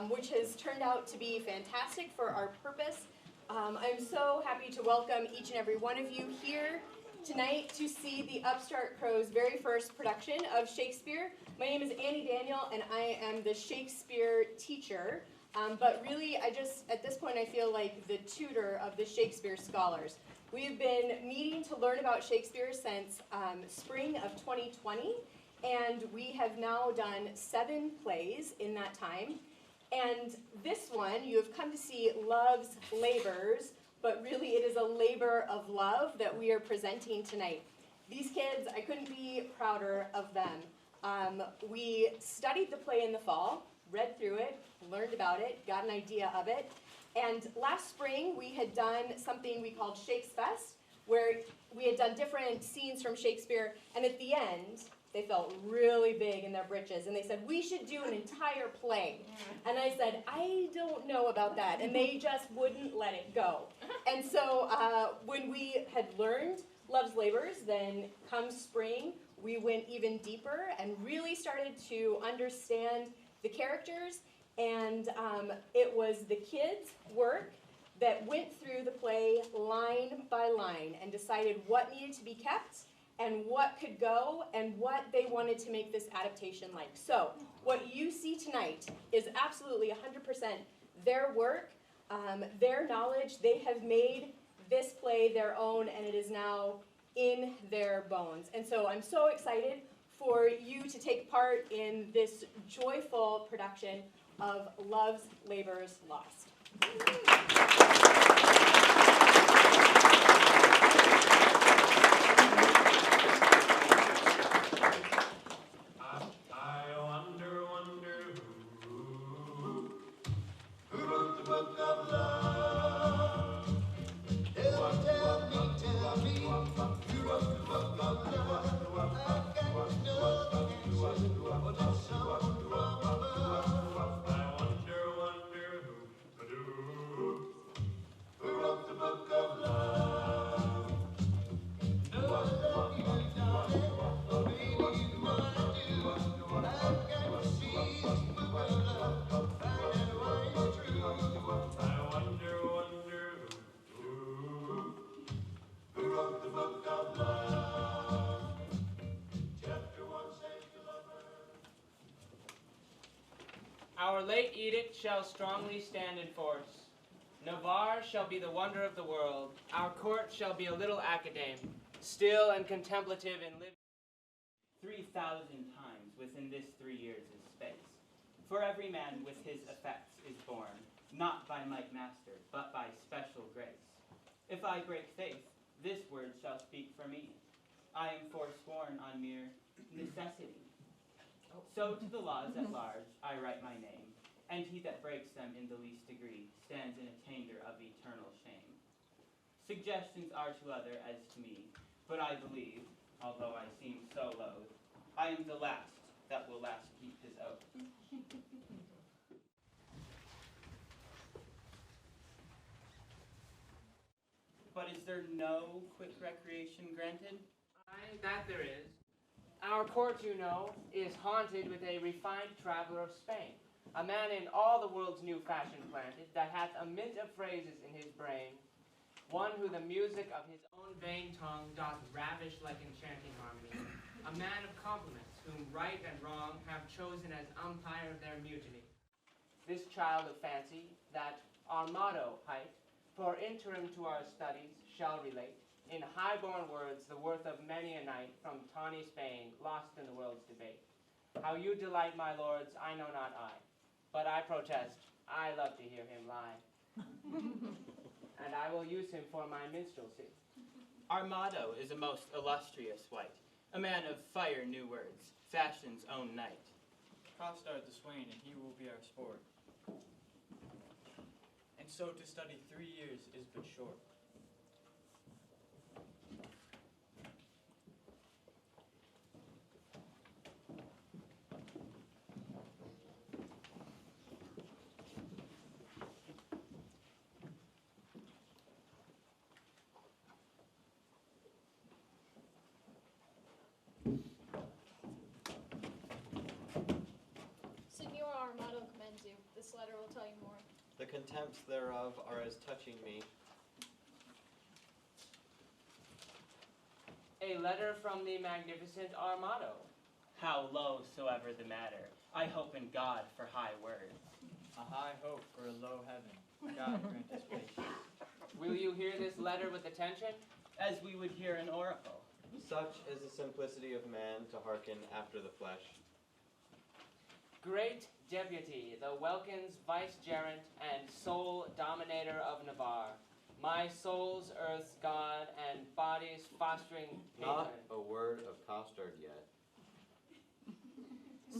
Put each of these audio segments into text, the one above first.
which has turned out to be fantastic for our purpose. I'm so happy to welcome each and every one of you here tonight to see the Upstart Crow's very first production of Shakespeare. My name is Annie Daniel, and I am the Shakespeare teacher. But really, at this point, I feel like the tutor of the Shakespeare scholars. We have been meeting to learn about Shakespeare since spring of 2020, and we have now done 7 plays in that time. And this one, you have come to see Love's Labors, but really it is a labor of love that we are presenting tonight. These kids, I couldn't be prouder of them. We studied the play in the fall, read through it, learned about it, got an idea of it. And last spring, we had done something we called Shakes Fest, where we had done different scenes from Shakespeare, and at the end, they felt really big in their britches, and they said, we should do an entire play. And I said, I don't know about that, and they just wouldn't let it go. And so when we had learned Love's Labors, then come spring, we went even deeper and really started to understand the characters, and it was the kids' work that went through the play line by line and decided what needed to be kept and what could go and what they wanted to make this adaptation like. So what you see tonight is absolutely 100% their work, their knowledge. They have made this play their own, and it is now in their bones. And so I'm so excited for you to take part in this joyful production of Love's Labors Lost. Our late edict shall strongly stand in force. Navarre shall be the wonder of the world. Our court shall be a little academe, still and contemplative in living 3,000 times within this 3 years' space. For every man with his effects is born, not by might master, but by special grace. If I break faith, this word shall speak for me. I am forsworn on mere necessity. So to the laws at large I write my name, and he that breaks them in the least degree stands in attainder of eternal shame. Suggestions are to other as to me, but I believe, although I seem so loath, I am the last that will last keep his oath. But is there no quick recreation granted? Aye, that there is. Our court, you know, is haunted with a refined traveler of Spain, a man in all the world's new fashion planted, that hath a mint of phrases in his brain, one who the music of his own vain tongue doth ravish like enchanting harmony, a man of compliments, whom right and wrong have chosen as umpire of their mutiny. This child of fancy, that our motto hight, for interim to our studies, shall relate, in high-born words, the worth of many a night from tawny Spain, lost in the world's debate. How you delight, my lords, I know not I, but I protest, I love to hear him lie. And I will use him for my minstrelsy. Our motto is a most illustrious wight, a man of fire new words, fashion's own knight. Upstart the swain, and he will be our sport. And so to study 3 years is but short. This letter will tell you more. The contempts thereof are as touching me. A letter from the magnificent Armado. How low soever the matter, I hope in God for high words. A high hope for a low heaven. God grant us patience. Will you hear this letter with attention? As we would hear an oracle. Such is the simplicity of man to hearken after the flesh. Great deputy, the Welkins vicegerent and sole dominator of Navarre, my soul's earth's god and body's fostering patron. Not a word of costard yet.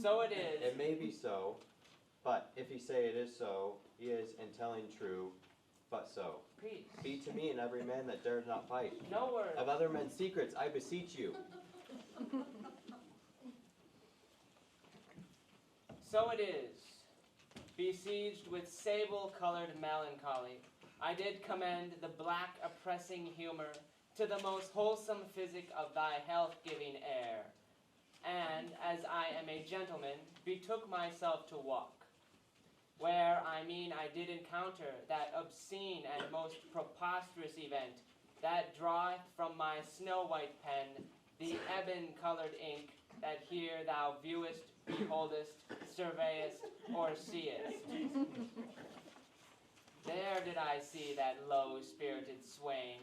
So it is. It may be so, but if he say it is so, he is in telling true, but so. Peace. Be to me and every man that dares not fight. No words. Of other men's secrets, I beseech you. So it is. Besieged with sable-colored melancholy, I did commend the black oppressing humor to the most wholesome physic of thy health-giving air, and, as I am a gentleman, betook myself to walk, where, I mean, I did encounter that obscene and most preposterous event that draweth from my snow-white pen the ebon-colored ink that here thou viewest, beholdest, surveyest, or seest. There did I see that low-spirited swain,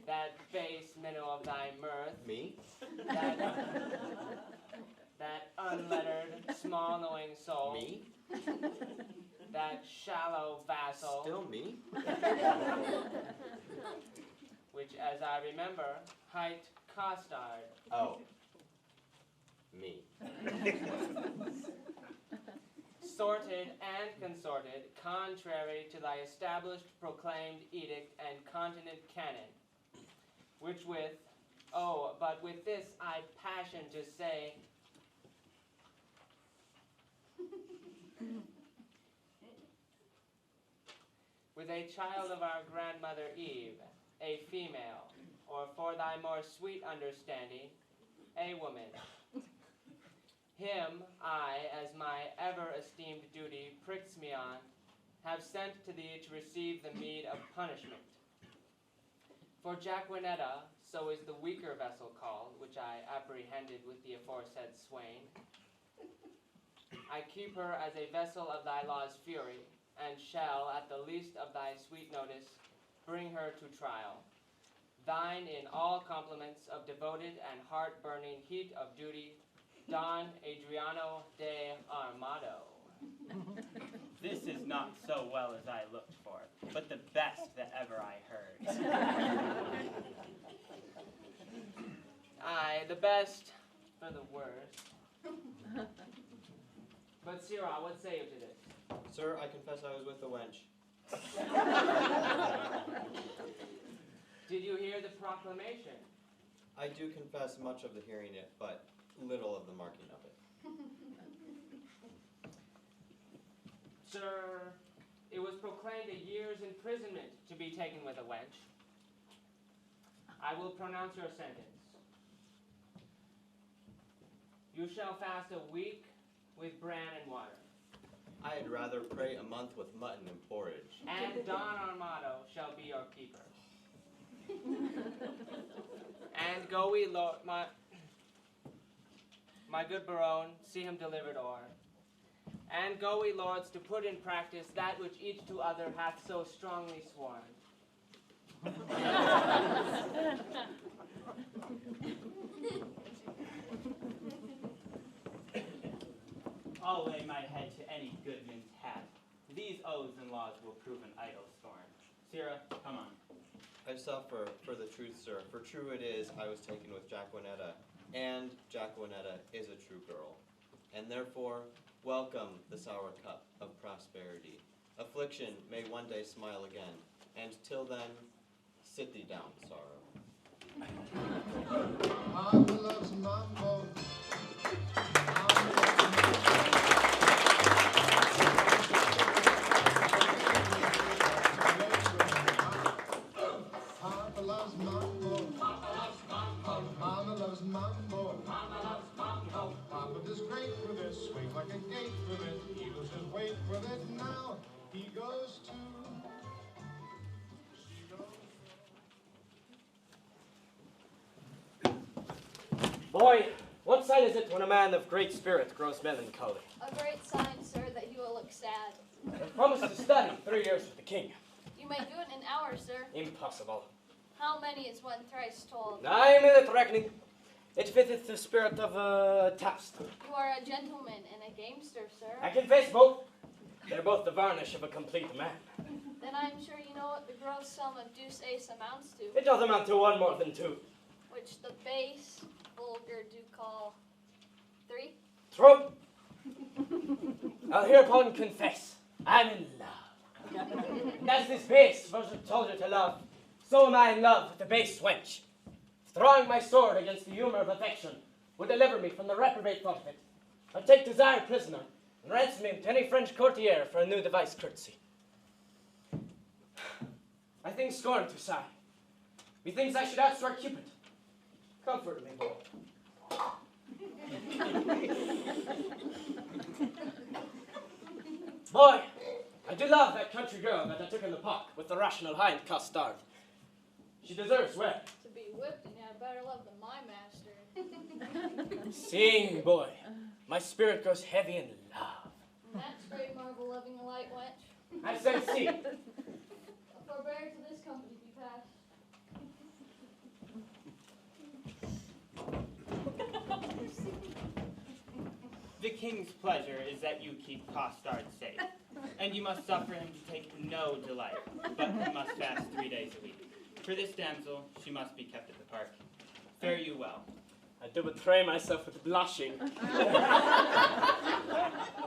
that base minnow of thy mirth, Me? that unlettered, small-knowing soul, Me? that shallow vassal, Still me? which, as I remember, hight Costard. Oh. Me. Sorted and consorted, contrary to thy established, proclaimed edict and continent canon, which but with this I passion to say, with a child of our grandmother Eve, a female, or for thy more sweet understanding, a woman. Him I, as my ever-esteemed duty pricks me on, have sent to thee to receive the meed of punishment. For Jacquinetta, so is the weaker vessel called, which I apprehended with the aforesaid swain. I keep her as a vessel of thy law's fury, and shall, at the least of thy sweet notice, bring her to trial. Thine in all compliments of devoted and heart-burning heat of duty, Don Adriano de Armado. This is not so well as I looked for, but the best that ever I heard. Aye, the best for the worst. But Sirrah, what say you to this? Sir, I confess I was with the wench. Did you hear the proclamation? I do confess much of the hearing it, but little of the marking of it. Sir, it was proclaimed a year's imprisonment to be taken with a wench. I will pronounce your sentence. You shall fast a week with bran and water. I had rather pray a month with mutton and porridge. And Don Armado shall be your keeper. And go we, Lord, my good Baron, see him delivered o'er. And go we, lords, to put in practice that which each to other hath so strongly sworn. I'll lay my head to any goodman's hat. These oaths and laws will prove an idle scorn. Sirrah, come on. I suffer for the truth, sir, for true it is I was taken with Jacquinetta, and Jacquinetta is a true girl. And therefore, welcome the sour cup of prosperity. Affliction may one day smile again, and till then, sit thee down, sorrow. Mama loves mambo. Papa loves mambo. Mama loves mambo. Papa does great with it, swing like a gate with it. He loses weight with it. wife now he goes to. Boy, what sign is it when a man of great spirit grows melancholy? A great sign, sir, that he will look sad. I promised to study 3 years with the king. You may do it in an hour, sir. Impossible. How many is one thrice told? I am in it reckoning. It fitteth the spirit of a tapster. You are a gentleman and a gamester, sir. I confess both. They're both the varnish of a complete man. Then I'm sure you know what the gross sum of deuce ace amounts to, It doth amount to one more than two. which the base vulgar do call 3. True. I'll hereupon confess. I'm in love. And as this base virgin told you to love, so am I in love with the base wench. Throwing my sword against the humour of affection would deliver me from the reprobate thought of it. I'll take desire prisoner and ransom him to any French courtier for a new device courtesy. I think scorn to sigh. Methinks I should outswear Cupid. Comfort me, boy. Boy, I do love that country girl that I took in the park with the rational hind costard. She deserves well. To be whipped and had better love than my master. Sing, boy. My spirit grows heavy in love. And that's great marvel loving a light wench. I said sing. A forbear to this company be passed. The king's pleasure is that you keep Costard safe, and you must suffer him to take no delight, but he must fast 3 days a week. For this damsel, she must be kept at the park. Fare you well. I do betray myself with blushing.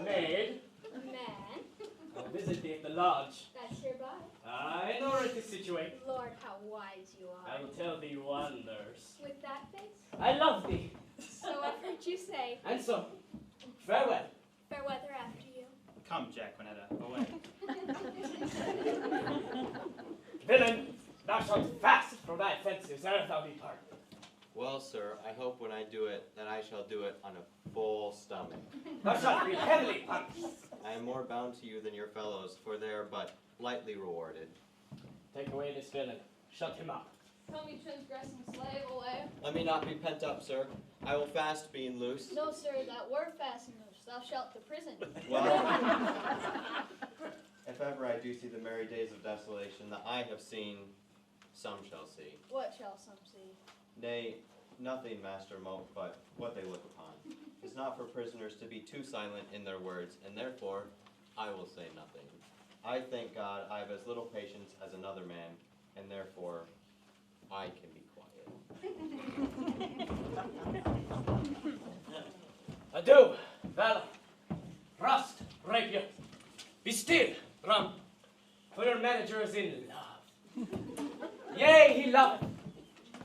Maid, Man, I'll visit thee at the lodge. that's hereby. I know where it is situated. Lord, how wise you I are. will tell thee wonders. With that face, I love thee. so I've heard you say. And so, farewell. Fair weather after you. Come, Jacquinetta, away. Villain, thou shalt fast from thy offences ere thou be pardoned. Well, sir, I hope when I do it, that I shall do it on a full stomach. Thou shalt be heavily punished. I am more bound to you than your fellows, for they are but lightly rewarded. Take away this villain. Shut him up. Come, you transgressing slave, away. Let me not be pent up, sir. I will fast being loose. No, sir, that were fastened loose. Thou shalt to prison. Well, if ever I do see the merry days of desolation that I have seen, some shall see. What shall some see? Nay, nothing, Master Moat, but what they look upon. It's not for prisoners to be too silent in their words, and therefore I will say nothing. I thank God I have as little patience as another man, and therefore I can be quiet. Adieu, valor, rust, rapier. Be still, drum, for your manager is in love. Yea, he loveth.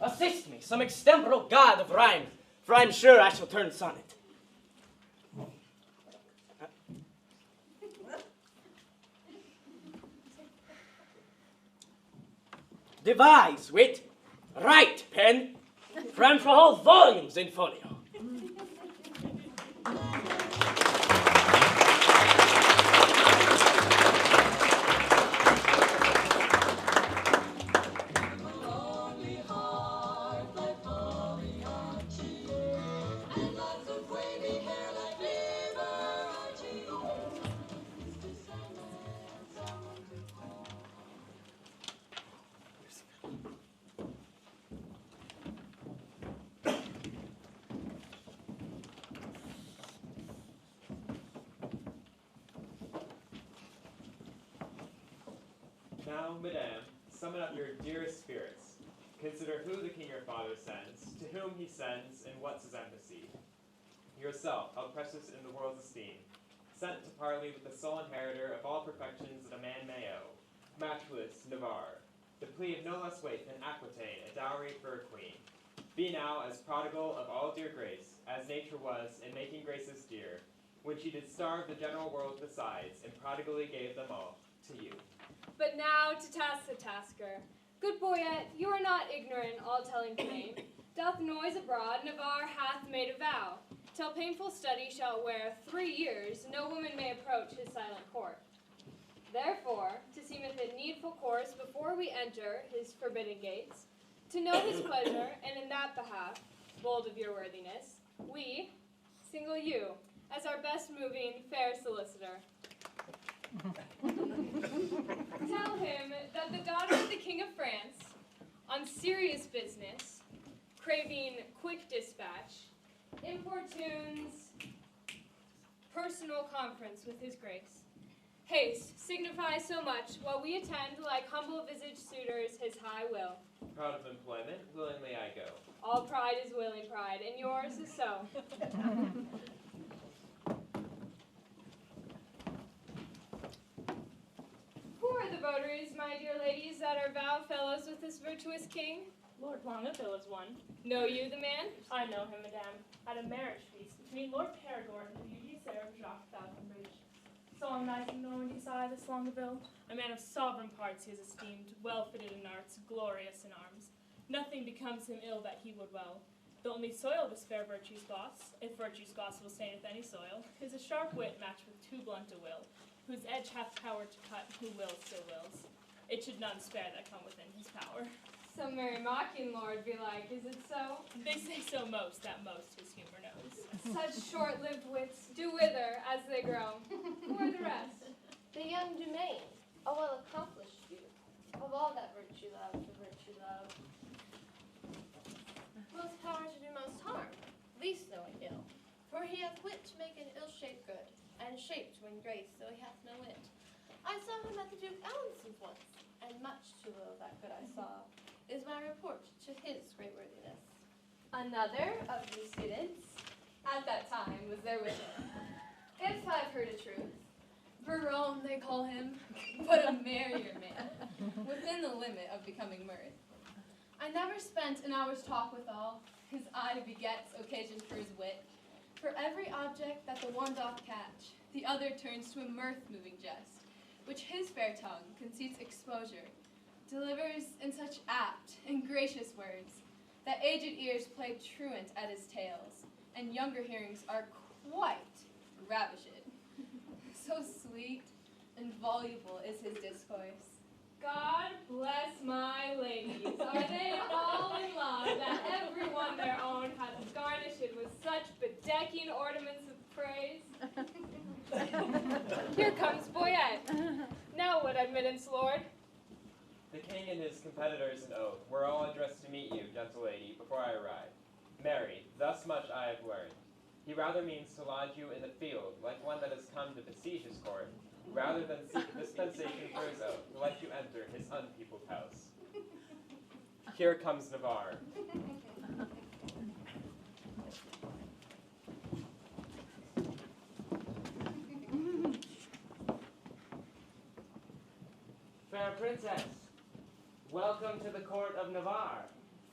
Assist me, some extemporal god of rhyme, for I'm sure I shall turn sonnet. Devise, wit, write, pen, for I'm for whole volumes in folio. Now, madame, summon up your dearest spirits. Consider who the king your father sends, to whom he sends, and what's his embassy. Yourself, how precious in the world's esteem, sent to parley with the sole inheritor of all perfections that a man may owe, matchless Navarre, the plea of no less weight than Aquitaine, a dowry for a queen. Be now as prodigal of all dear grace, as nature was in making graces dear, when she did starve the general world besides, and prodigally gave them all to you. But now to task the tasker. Good boyette, you are not ignorant, all telling plain. Doth noise abroad, Navarre hath made a vow. Till painful study shall wear 3 years, no woman may approach his silent court. needful course before we enter his forbidden gates, to know his pleasure, and in that behalf, bold of your worthiness, we single you as our best moving fair solicitor. Tell him that the daughter of the King of France, on serious business, craving quick dispatch, importunes personal conference with his grace. Haste signifies so much, while we attend like humble-visaged suitors his high will. Proud of employment, willingly I go. All pride is willing pride, and yours is so. Who are the votaries, my dear ladies, that are vow fellows with this virtuous king? Lord Longueville is one. Know you the man? I know him, madame, at a marriage feast between Lord Perigord and the beauty Sarah of Jacques Falconbridge. Solemnizing Normandy side, this Longueville, a man of sovereign parts he is esteemed, well-fitted in arts, glorious in arms. Nothing becomes him ill that he would well. The only soil this fair virtue's goss, if virtue's goss will staineth any soil, is a sharp wit matched with too blunt a will, whose edge hath power to cut, who wills still wills. It should none spare that come within his power. Some merry mocking lord be like, is it so? They say so most, that most his humor knows. Such short-lived wits do wither as they grow. Who are the rest? The young Dumaine, a well-accomplished youth, of all that virtue love to virtue love. Most power to do most harm, least knowing ill. For he hath wit to make an ill shape good, and shape to win grace, though he hath no wit. I saw him at the Duke Allison's once, and much too little that good I saw, is my report to his great worthiness. Another of the students at that time was there with him. If I've heard a truth, Verone they call him, but a merrier man, within the limit of becoming mirth. I never spent an hour's talk with all, his eye begets occasion for his wit. For every object that the one doth catch, the other turns to a mirth-moving jest, which his fair tongue conceits exposure, delivers in such apt and gracious words, that aged ears play truant at his tales, and younger hearings are quite ravished. So sweet and voluble is his discourse. God bless my ladies. Are they all in love that everyone their own hath garnished it with such bedecking ornaments of praise? Here comes Boyette. Now what admittance, lord? The king and his competitors in oath were all addressed to meet you, gentle lady, before I arrived. Marry, thus much I have learned. He rather means to lodge you in the field, like one that has come to besiege his court, rather than seek dispensation for his oath, to let you enter his unpeopled house. Here comes Navarre. Fair princess, welcome to the court of Navarre.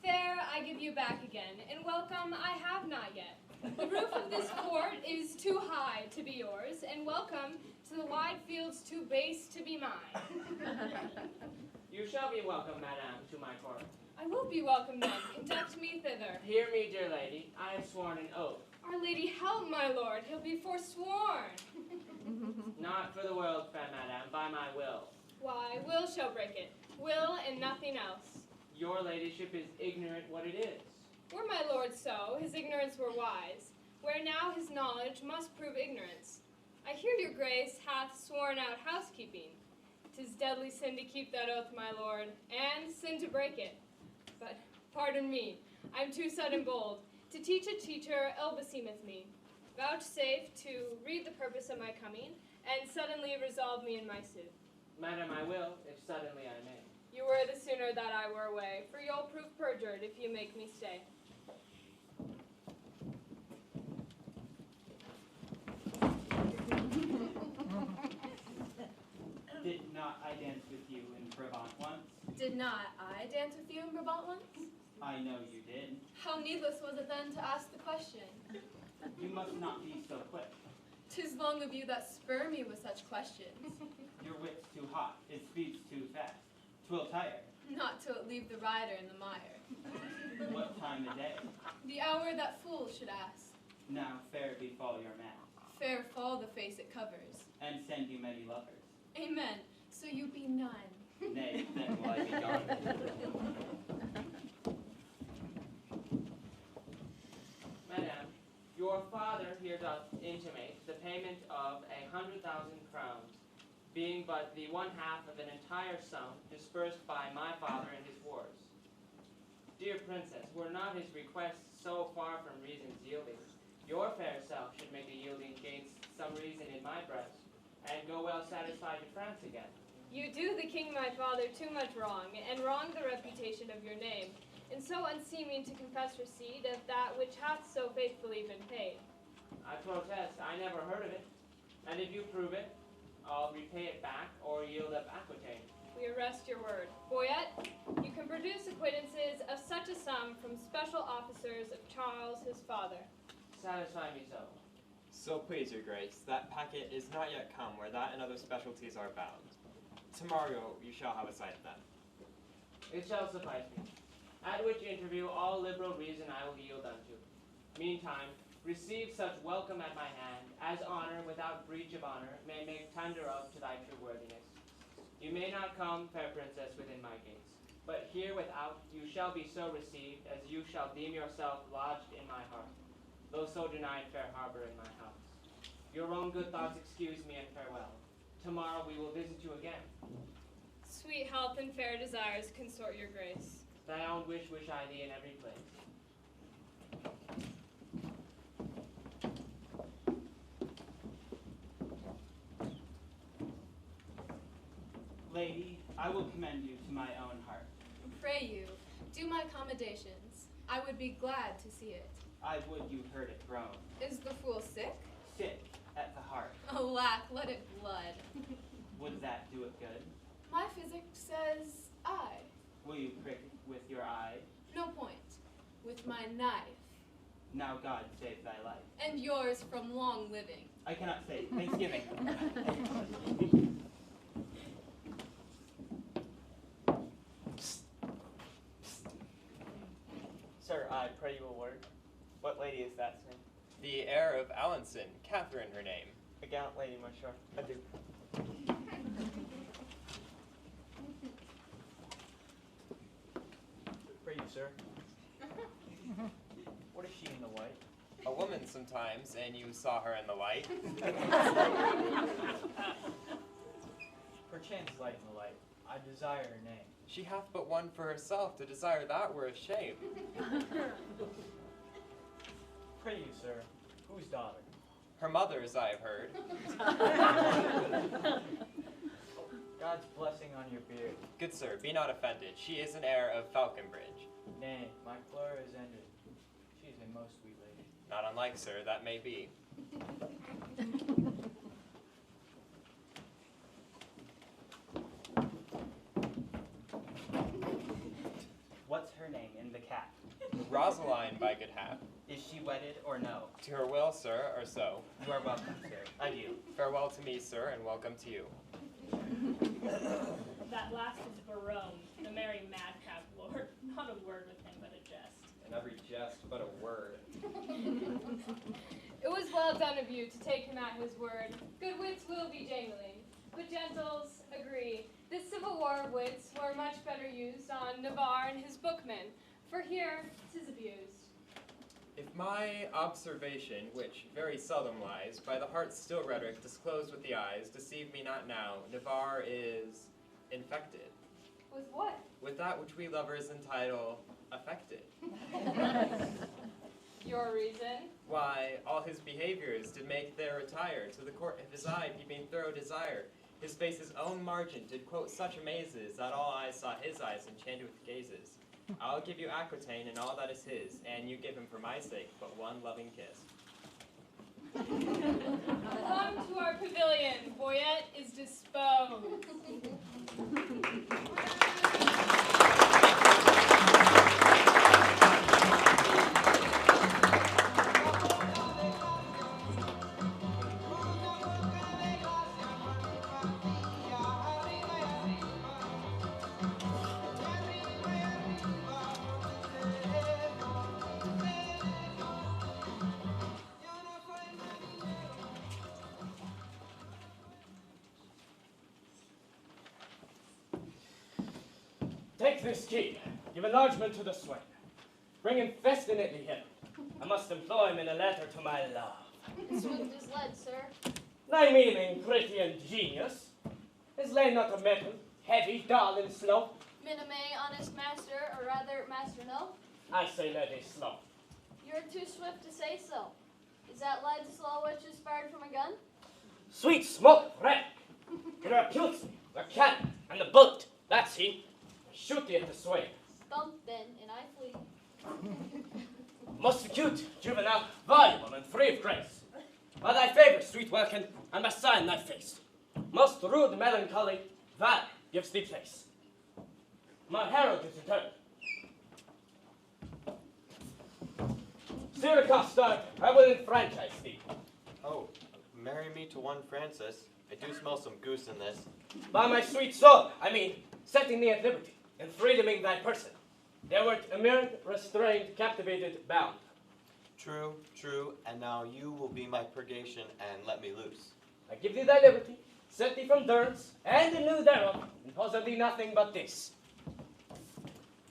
Fair, I give you back again, and welcome I have not yet. The roof of this court is too high to be yours, and welcome to the wide fields too base to be mine. You shall be welcome, madame, to my court. I will be welcome then. Conduct me thither. Hear me, dear lady. I have sworn an oath. Our lady help, my lord. He'll be forsworn. Not for the world, fair madame, by my will. Why, will shall break it. Will and nothing else. Your ladyship is ignorant what it is. Were my lord so, his ignorance were wise. Where now his knowledge must prove ignorance. I hear your grace hath sworn out housekeeping. 'Tis deadly sin to keep that oath, my lord, and sin to break it. But pardon me, I'm too sudden bold. To teach a teacher ill beseemeth me. Vouchsafe to read the purpose of my coming, and suddenly resolve me in my suit. Madam, I will, if suddenly I may. You were the sooner that I were away, for you'll prove perjured if you make me stay. Did not I dance with you in Brabant once? Did not I dance with you in Brabant once? I know you did. How needless was it then to ask the question? You must not be so quick. 'Tis long of you that spur me with such questions. Your wit's too hot, his speed's too fast. 'Twill tire. Not till it leave the rider in the mire. What time of day? The hour that fools should ask. Now fair befall your man, Fair fall the face it covers. and send you many lovers. Amen. So you be none. Nay, then will I be gone. Madam, your father here doth intimate the payment of 100,000 crowns, being but the one half of an entire sum dispersed by my father in his wars. Dear princess, were not his request so far from reason's yielding, your fair self should make a yielding gainst some reason in my breast, and go well satisfied to France again. You do the king my father too much wrong, and wrong the reputation of your name, and so unseeming to confess receipt of that which hath so faithfully been paid. I protest, I never heard of it, and if you prove it, I'll repay it back or yield up Aquitaine. We arrest your word. Boyette, you can produce acquittances of such a sum from special officers of Charles his father. Satisfy me so. So please, your grace, that packet is not yet come where that and other specialties are bound. Tomorrow you shall have a sight of them. It shall suffice me. At which interview all liberal reason I will yield unto. Meantime, receive such welcome at my hand, as honor without breach of honor may make tender of to thy true worthiness. You may not come, fair princess, within my gates, but here without you shall be so received as you shall deem yourself lodged in my heart, though so denied fair harbor in my house. Your own good thoughts excuse me and farewell. Tomorrow we will visit you again. Sweet health and fair desires consort your grace. Thy own wish I thee in every place. Lady, I will commend you to my own heart. Pray you, do my accommodations. I would be glad to see it. I would you heard it groan. Is the fool sick? Sick at the heart. Alack, let it blood. Would that do it good? My physic says I. Will you prick with your eye? No point. With my knife. Now God save thy life. And yours from long living. I cannot say Thanksgiving. Sir, I pray you a word. What lady is that, sir? The heir of Alanson, Catherine her name. A gallant lady, monsieur. Adieu. Pray you, sir. What is she in the white? A woman sometimes, and you saw her in the light. Perchance light in the light. I desire her name. She hath but one for herself, to desire that were a shame. Pray you, sir, whose daughter? Her mother's, I have heard. God's blessing on your beard. Good sir, be not offended. She is an heir of Falconbridge. Nay, my Clara is ended. She is a most sweet lady. Not unlike, sir, that may be. What's her name in the cap? Rosaline, by good hap. Is she wedded or no? To her will, sir, or so. You are welcome, sir. Adieu. Farewell to me, sir, and welcome to you. That last is Barone, the merry madcap lord. Not a word with him, but a jest. And every jest but a word. It was well done of you to take him at his word. Good wits will be jangling, but gentles agree. This civil war of wits were much better used on Navarre and his bookmen, for here 'tis abused. If my observation, which very seldom lies, by the heart's still rhetoric disclosed with the eyes, deceive me not now, Navarre is infected. With what? With that which we lovers entitle affected. Your reason? Why, all his behaviors did make there retire to the court of his eye, peeping thorough desire. His face's own margin did quote such amazes, that all eyes saw his eyes enchanted with gazes. I'll give you Aquitaine and all that is his, and you give him for my sake but one loving kiss. Come to our pavilion. Boyette is disposed. this key. Give enlargement to the swain. Bring him festinately hither. I must employ him in a letter to my love. Swift as lead, sir. Thy meaning, pretty ingenious. Is lay not a metal, heavy, dull, and slow? Minime, honest master, or rather, master, no? I say let it slow. You're too swift to say so. Is that lead slow which is fired from a gun? Sweet smoke, red. It reputes me, the cannon, and the bullet. That's he. Shoot thee at the swain. Thump then, and I flee. Most acute, juvenile, voluble, and free of grace. By thy favour, sweet welkin, I must sign thy face. Most rude, melancholy, valor gives thee place. My herald is returned. Sir Costard, I will enfranchise thee. Oh, marry me to one Francis. I do smell some goose in this. By my sweet soul, I mean, setting thee at liberty, and freedoming thy person. Thou wert immured, restrained, captivated, bound. True, true, and now you will be my purgation and let me loose. I give thee thy liberty, set thee from durance, and in lieu thereof, impose on thee nothing but this.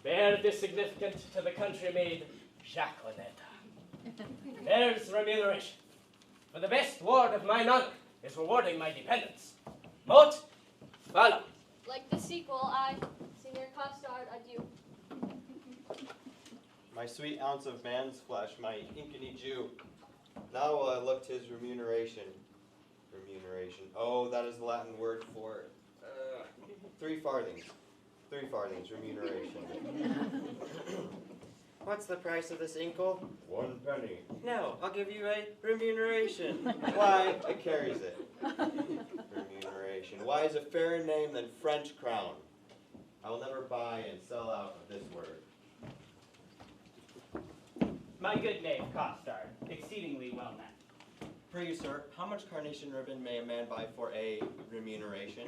Bear this significant to the country maid, Jacquelinetta. There's remuneration. For the best ward of mine honor is rewarding my dependents. Moat, follow. Like the sequel, I, Senior Costard, adieu. My sweet ounce of man's flesh, my inkany Jew. Now will I look to his remuneration. Remuneration. Oh, that is the Latin word for 3 farthings. 3 farthings, remuneration. What's the price of this inkle? 1 penny. No, I'll give you a remuneration. Why, it carries it. Remuneration. Why is a fairer name than French crown? I will never buy and sell out of this word. My good knave, Costard, exceedingly well met. Pray you, sir, how much carnation ribbon may a man buy for a remuneration?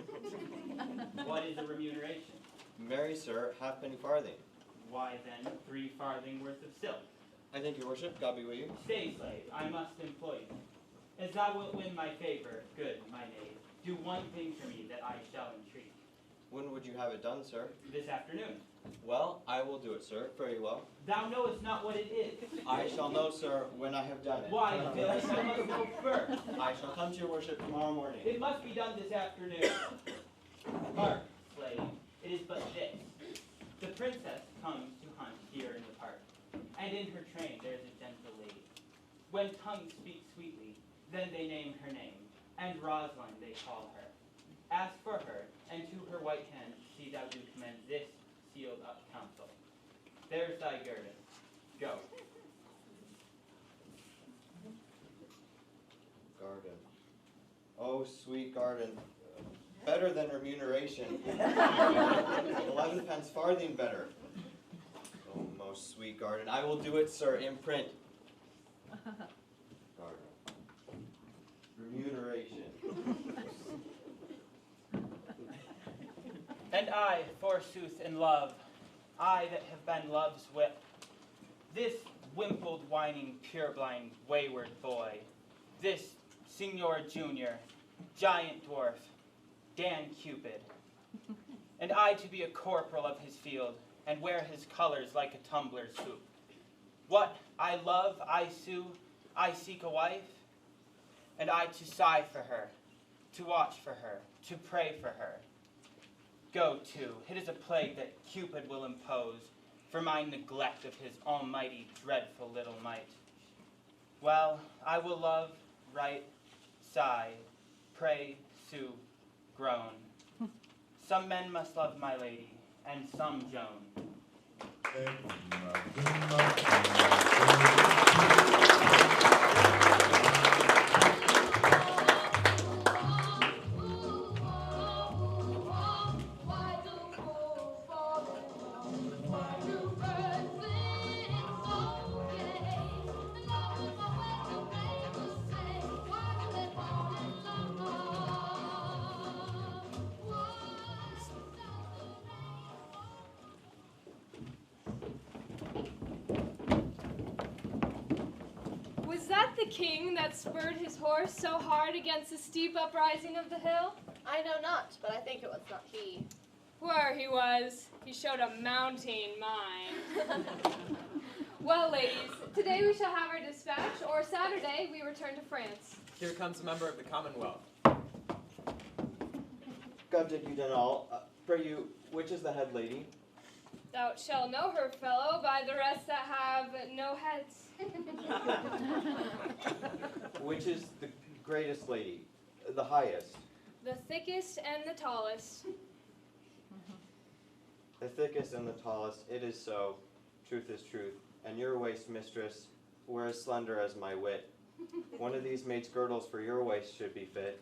What is a remuneration? Marry, sir, halfpenny farthing. Why then, 3 farthing worth of silk. I thank your worship, God be with you. Stay, slave, I must employ you. As thou wilt win my favor, good my knave, do one thing for me that I shall entreat. When would you have it done, sir? This afternoon. Well, I will do it, sir, very well. Thou knowest not what it is. I shall know, sir, when I have done it. Why, Phyllis, I must know first. I shall come to your worship tomorrow morning. It must be done this afternoon. Hark, slave, it is but this. The princess comes to hunt here in the park, and in her train there is a gentle lady. When tongues speak sweetly, then they name her name, and Rosalind they call her. Ask for her, and to her white hand see thou do commend this sealed up counsel. There's thy guerdon. Go. Garden. Oh, sweet garden. Better than remuneration. 11 pence farthing better. Oh, most sweet garden. I will do it, sir, in print. Garden. Remuneration. And I, forsooth, in love, I that have been love's whip, this wimpled, whining, purblind, wayward boy, this Signor Junior, giant dwarf, Dan Cupid, and I to be a corporal of his field, and wear his colors like a tumbler's hoop. What I love, I sue, I seek a wife, and I to sigh for her, to watch for her, to pray for her. Go to, it is a plague that Cupid will impose for my neglect of his almighty, dreadful little might. Well, I will love, write, sigh, pray, sue, groan. Some men must love my lady, and some Joan. Was that the king that spurred his horse so hard against the steep uprising of the hill? I know not, but I think it was not he. Where he was, he showed a mounting mind. Well, ladies, today we shall have our dispatch, or Saturday we return to France. Here comes a member of the Commonwealth. God did you done all. Pray you, which is the head lady? Thou shalt know her, fellow, by the rest that have no heads. Which is the greatest lady? The highest? The thickest and the tallest. The thickest and the tallest, it is so. Truth is truth. And your waist, mistress, were as slender as my wit. One of these maid's girdles for your waist should be fit.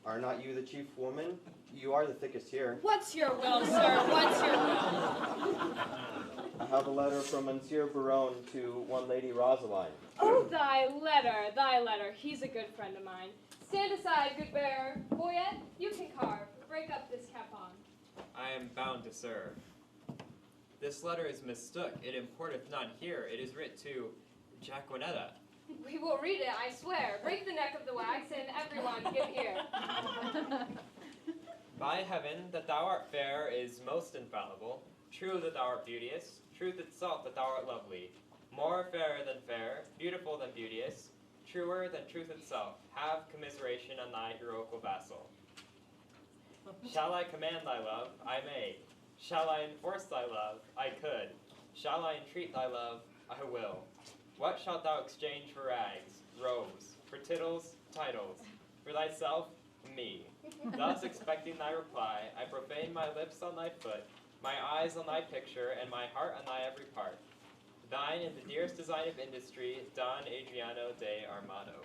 Are not you the chief woman? You are the thickest here. What's your will, sir? What's your will? I have a letter from Monsieur Baron to one Lady Rosaline. Oh, thy letter. He's a good friend of mine. Stand aside, good bearer. Boyette, you can carve. Break up this capon. I am bound to serve. This letter is mistook. It importeth not here. It is writ to Jaquenetta. We will read it, I swear. Break the neck of the wax, and everyone give ear. By heaven, that thou art fair is most infallible. True that thou art beauteous. Truth itself that thou art lovely. More fair than fair, beautiful than beauteous, truer than truth itself. Have commiseration on thy heroical vassal. Shall I command thy love? I may. Shall I enforce thy love? I could. Shall I entreat thy love? I will. What shalt thou exchange for rags, robes, for tittles, titles? For thyself, me. Thus expecting thy reply, I profane my lips on thy foot, my eyes on thy picture, and my heart on thy every part. Thine in the dearest design of industry, Don Adriano de Armado.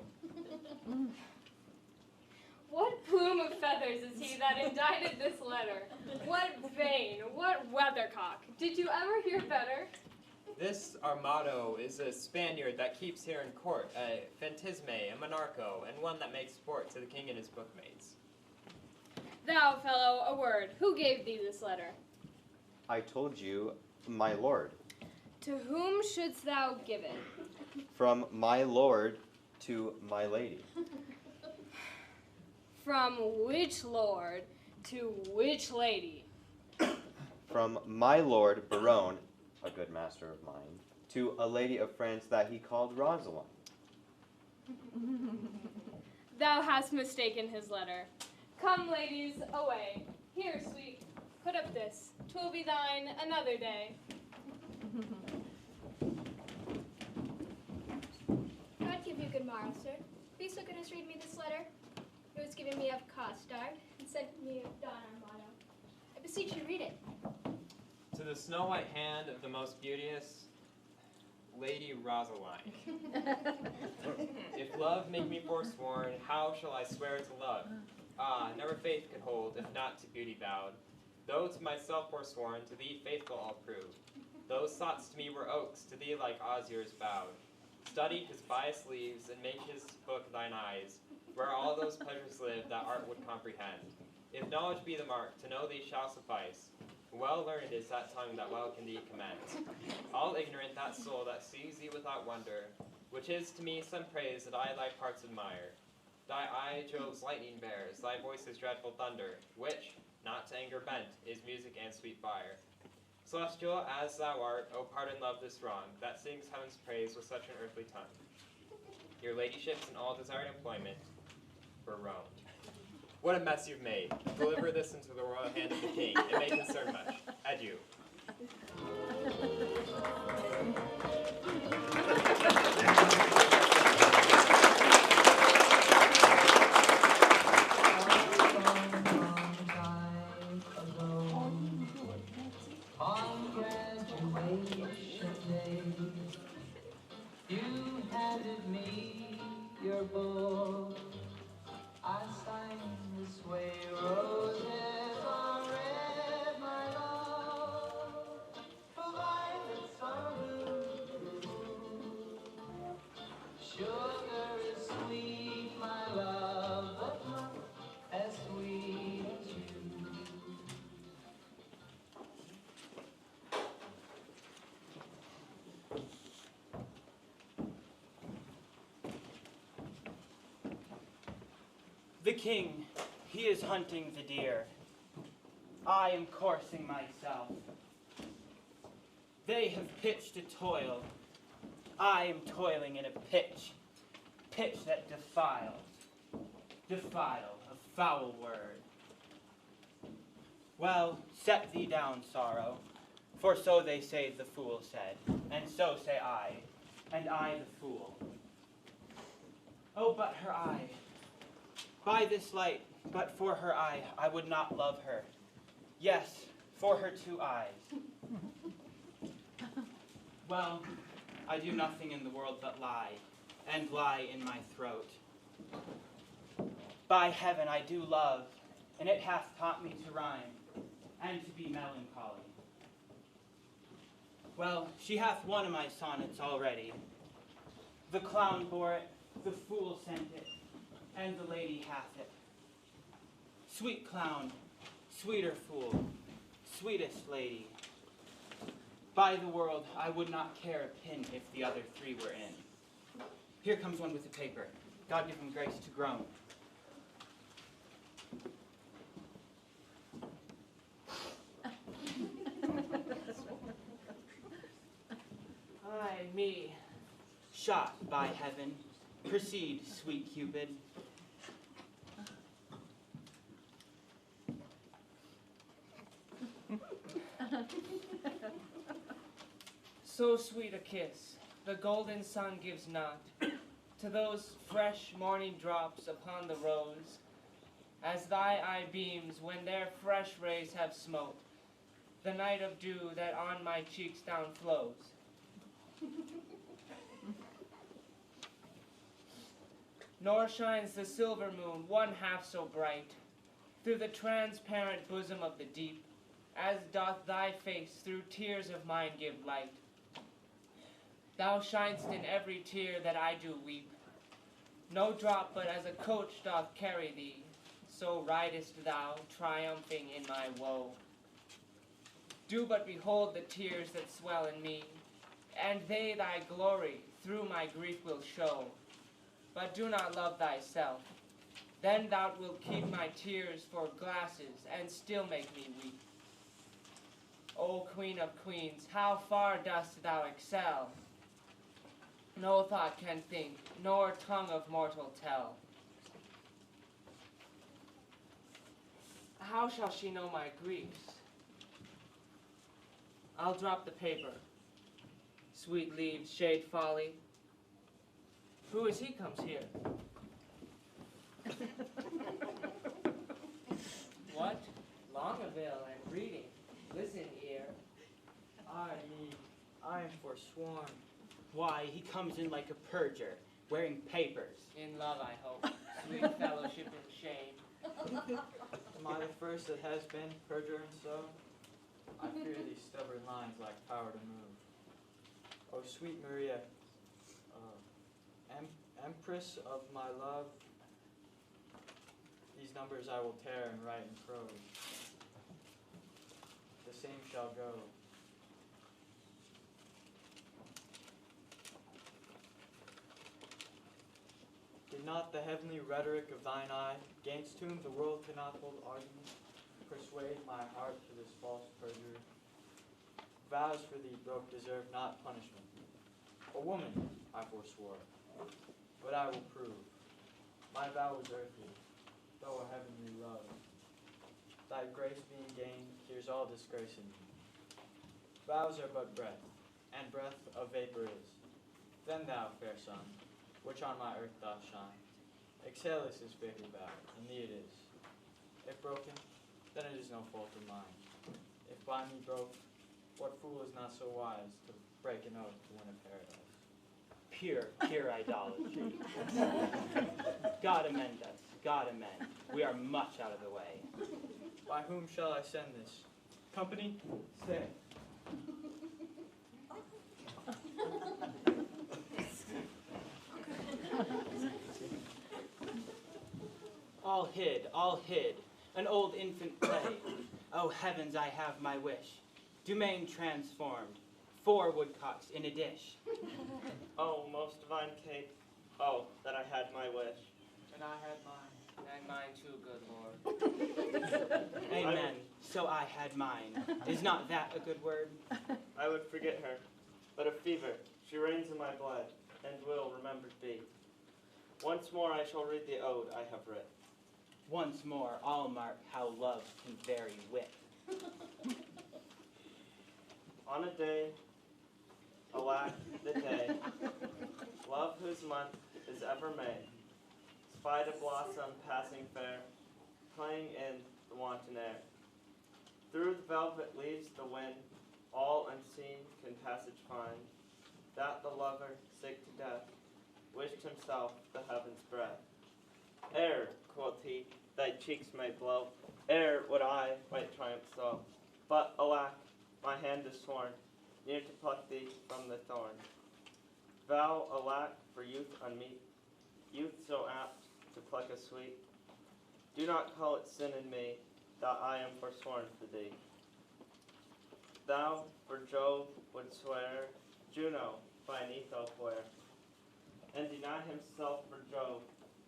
What plume of feathers is he that indited this letter? What vane, what weathercock? Did you ever hear better? This Armado is a Spaniard that keeps here in court, a Fantisme, a Monarcho, and one that makes sport to the king and his bookmates. Thou, fellow, a word. Who gave thee this letter? I told you, my lord. To whom shouldst thou give it? From my lord to my lady. From which lord to which lady? From my lord Baron, a good master of mine, to a lady of France that he called Rosaline. Thou hast mistaken his letter. Come, ladies, away. Here, sweet, put up this. 'Twill be thine another day. God give you good morrow, sir. Be so good as read me this letter. It was given me of Costard and sent me of Don Armado. I beseech you, read it. To the snow-white hand of the most beauteous Lady Rosaline. If love make me forsworn, how shall I swear to love? Ah, never faith could hold, if not to beauty vowed. Though to myself forsworn, to thee faithful I'll prove. Those thoughts to me were oaks, to thee like osiers bowed. Study his biased leaves, and make his book thine eyes, where all those pleasures live that art would comprehend. If knowledge be the mark, to know thee shall suffice. Well learned is that tongue that well can thee commend. All ignorant that soul that sees thee without wonder, which is to me some praise that I thy parts admire. Thy eye Jove's lightning bears, thy voice is dreadful thunder, which, not to anger bent, is music and sweet fire. Celestial as thou art, O pardon love this wrong, that sings heaven's praise with such an earthly tongue. Your ladyships in all desired employment were Rome. What a mess you've made. Deliver this into the royal hand of the king. It may concern much. Adieu. You handed me your book. I sang this way, roses are red, my love, violets are blue. Sugar is sweet, my love, but not as sweet as you. The king, he is hunting the deer. I am coursing myself. They have pitched a toil. I am toiling in a pitch that defiles. Defile, a foul word. Well, set thee down, sorrow, for so they say the fool said, and so say I, and I the fool. Oh, but her eye, by this light, but for her eye, I would not love her. Yes, for her 2 eyes. Well, I do nothing in the world but lie, and lie in my throat. By heaven, I do love, and it hath taught me to rhyme, and to be melancholy. Well, she hath one of my sonnets already. The clown bore it, the fool sent it, and the lady hath it. Sweet clown, sweeter fool, sweetest lady. By the world, I would not care a pin if the other 3 were in. Here comes one with a paper. God give him grace to groan. Ay, me, shot by heaven. Proceed, sweet Cupid. So sweet a kiss, the golden sun gives not, to those fresh morning drops upon the rose, as thy eye beams when their fresh rays have smote the night of dew that on my cheeks down flows. Nor shines the silver moon 1/2 so bright through the transparent bosom of the deep, as doth thy face through tears of mine give light. Thou shinest in every tear that I do weep. No drop but as a coach doth carry thee, so ridest thou triumphing in my woe. Do but behold the tears that swell in me, and they thy glory through my grief will show. But do not love thyself, then thou wilt keep my tears for glasses, and still make me weep. O Queen of Queens, how far dost thou excel? No thought can think, nor tongue of mortal tell. How shall she know my griefs? I'll drop the paper. Sweet leaves, shade folly. Who is he comes here? What? Longaville and reading. Listen, ear. I am forsworn. Why, he comes in like a perjure, wearing papers. In love, I hope. Sweet fellowship in shame. Am I the first that has been perjuring so? I fear these stubborn lines lack power to move. Oh, sweet Maria, empress of my love, these numbers I will tear and write in prose. The same shall go. Did not the heavenly rhetoric of thine eye, gainst whom the world cannot hold argument, persuade my heart to this false perjury? Vows for thee broke deserve not punishment. A woman I forswore, but I will prove. My vow was earthly, though a heavenly love. Thy grace being gained, here's all disgrace in me. Vows are but breath, and breath a vapor is. Then thou, fair sun, which on my earth doth shine, exhalest this vapor back, and thee it is. If broken, then it is no fault of mine. If by me broke, what fool is not so wise to break an oath to win a paradise? Pure idolatry. God amend us, God amend. We are much out of the way. By whom shall I send this? Company? Say. All hid, an old infant play. Oh heavens, I have my wish. Domain transformed, 4 woodcocks in a dish. Oh, most divine Kate, oh, that I had my wish. And I had mine. And mine too, good Lord. Amen. so I had mine. Is not that a good word? I would forget her, but a fever, she reigns in my blood, and will remembered be. Once more I shall read the ode I have writ. Once more, I'll mark how love can vary wit. On a day, alack the day, love whose month is ever May, spied a blossom passing fair, playing in the wanton air. Through the velvet leaves the wind, all unseen can passage find, that the lover, sick to death, wished himself the heaven's breath. Ere, quoth he, thy cheeks may blow, ere would I might triumph so. But alack, my hand is sworn, near to pluck thee from the thorn. Vow, alack, for youth unmeet, youth so apt to pluck a sweet. Do not call it sin in me, that I am forsworn for thee. Thou, for Jove, would swear Juno by an Etho wear, and deny himself for Jove,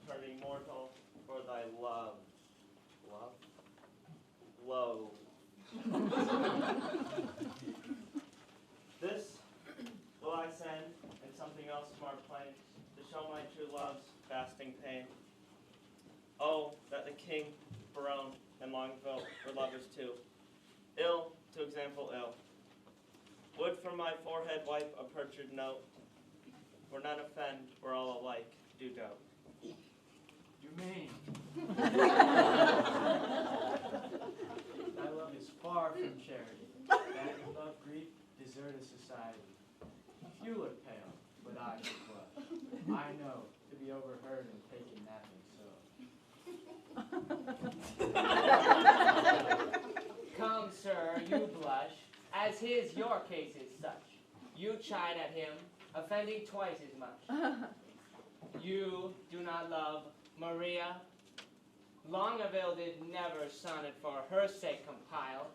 turning mortal for thy love. Love? This will I send, and something else more plain, to show my true love's fasting pain. Oh, that the king, Barone, and Longville were lovers too. Ill, to example ill. Would from my forehead wipe a perjured note, for none offend, we're all alike, do dote. Humane. Thy love is far from charity. That in love grief desert a society. You look pale, but I look well. I know to be overheard and taken napping so. Come, sir, you blush, as his your case is such. You chide at him, offending twice as much. You do not love Maria. Longaville did never sonnet for her sake compile,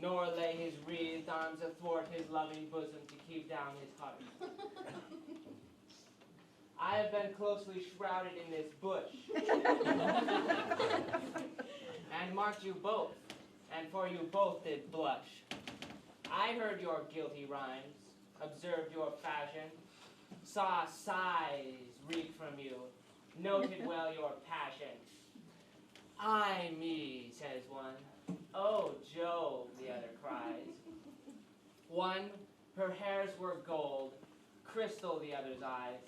nor lay his wreathed arms athwart his loving bosom to keep down his heart. I have been closely shrouded in this bush, and marked you both, and for you both did blush. I heard your guilty rhymes, observed your fashion, saw sighs reek from you, noted well your passion. Ay me, says one. Oh, Jove, the other cries. One, her hairs were gold, crystal the other's eyes.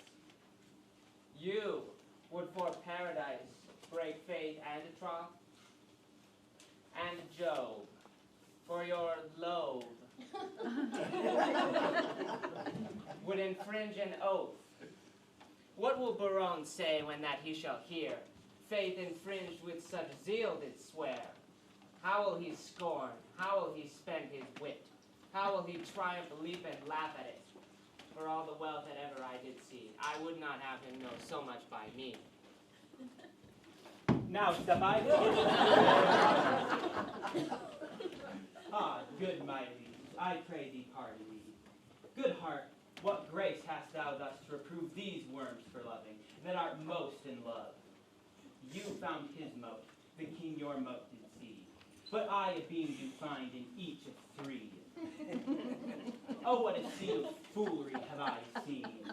You would for paradise break faith and a troth, and Jove, for your lobe, would infringe an oath. What will Barone say when that he shall hear faith infringed with such zeal did swear? How will he scorn? How will he spend his wit? How will he triumph, leap, and laugh at it? For all the wealth that ever I did see, I would not have him know so much by me. Now step I. Ah, good my liege, I pray thee pardon me. Good heart, what grace hast thou thus to reprove these worms for loving, that art most in love? You found his mote, the king your mote did see, but I a beam do find in each of three. Oh, what a sea of foolery have I seen,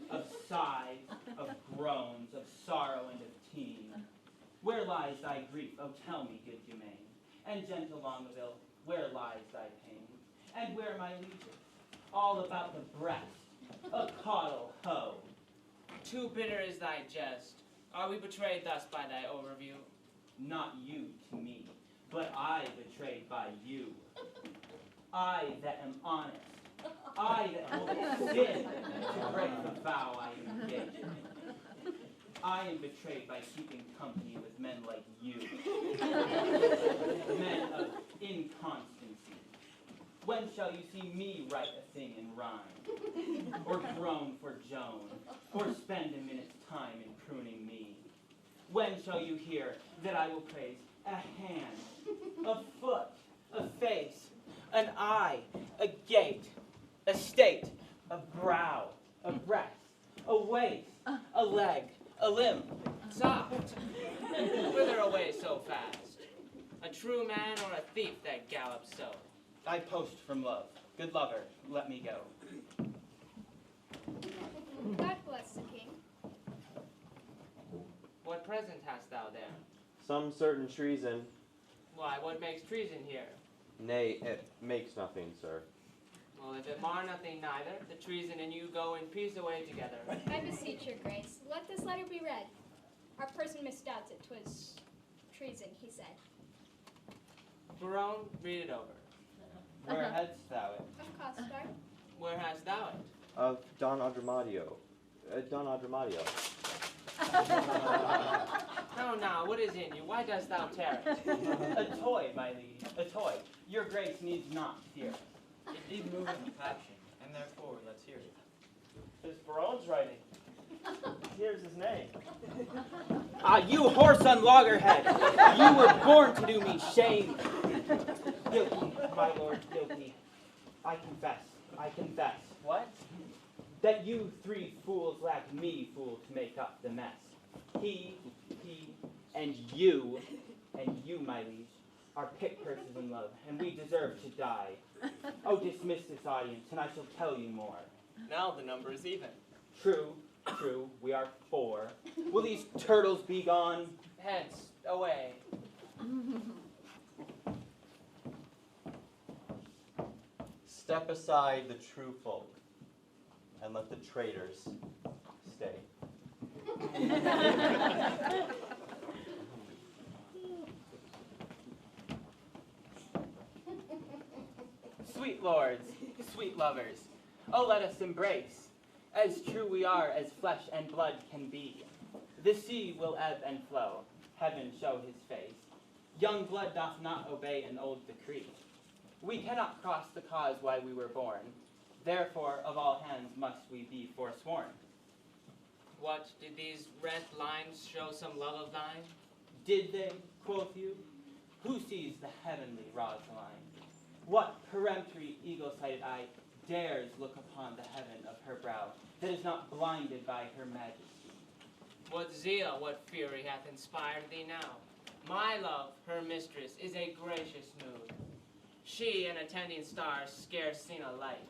of sighs, of groans, of sorrow, and of teen. Where lies thy grief? Oh, tell me, good Humane, and gentle Longaville, where lies thy pain? And where my legion? All about the breast, a caudal hoe. Too bitter is thy jest. Are we betrayed thus by thy overview? Not you to me, but I betrayed by you. I that am honest, I that will sin to break the vow I am engaged in. I am betrayed by keeping company with men like you, men of inconstancy. When shall you see me write a thing in rhyme, or groan for Joan, or spend a minute's time in pruning me? When shall you hear that I will praise a hand, a foot, a face, an eye, a gait, a state, a brow, a breast, a waist, a leg, a limb? Soft! Whither away so fast? A true man or a thief that gallops so? I post from love. Good lover, let me go. God bless the king. What present hast thou there? Some certain treason. Why, what makes treason here? Nay, it makes nothing, sir. Well, if it mar nothing neither, the treason and you go in peace away together. I beseech your grace, let this letter be read. Our person misdoubts it 'twas treason, he said. Barone, read it over. Where hadst thou it? Of Costard. Where hast thou it? Of Don Adramadio. Don Adramadio. Now, what is in you? Why dost thou tear it? A toy, my liege, a toy. Your grace needs not fear. It did move in passion, and therefore let's hear it. It's Barone's writing. Here's his name. Ah, you whoreson loggerhead! You were born to do me shame. Guilty, my lord, guilty. I confess. What? That you three fools lack me, fool, to make up the mess. He, and you, my liege, are pick purses in love, and we deserve to die. Oh, dismiss this audience, and I shall tell you more. Now the number is even. True, we are 4. Will these turtles be gone? Hence, away. Step aside the true folk, and let the traitors stay. Sweet lords, sweet lovers, oh, let us embrace. As true we are as flesh and blood can be. The sea will ebb and flow, heaven show his face. Young blood doth not obey an old decree. We cannot cross the cause why we were born. Therefore, of all hands must we be forsworn. What, did these red lines show some love of thine? Did they, quoth you? Who sees the heavenly Rosaline? What peremptory eagle-sighted eye dares look upon the heaven of her brow that is not blinded by her majesty? What zeal, what fury hath inspired thee now? My love, her mistress, is a gracious mood. She and attending stars scarce seen a light.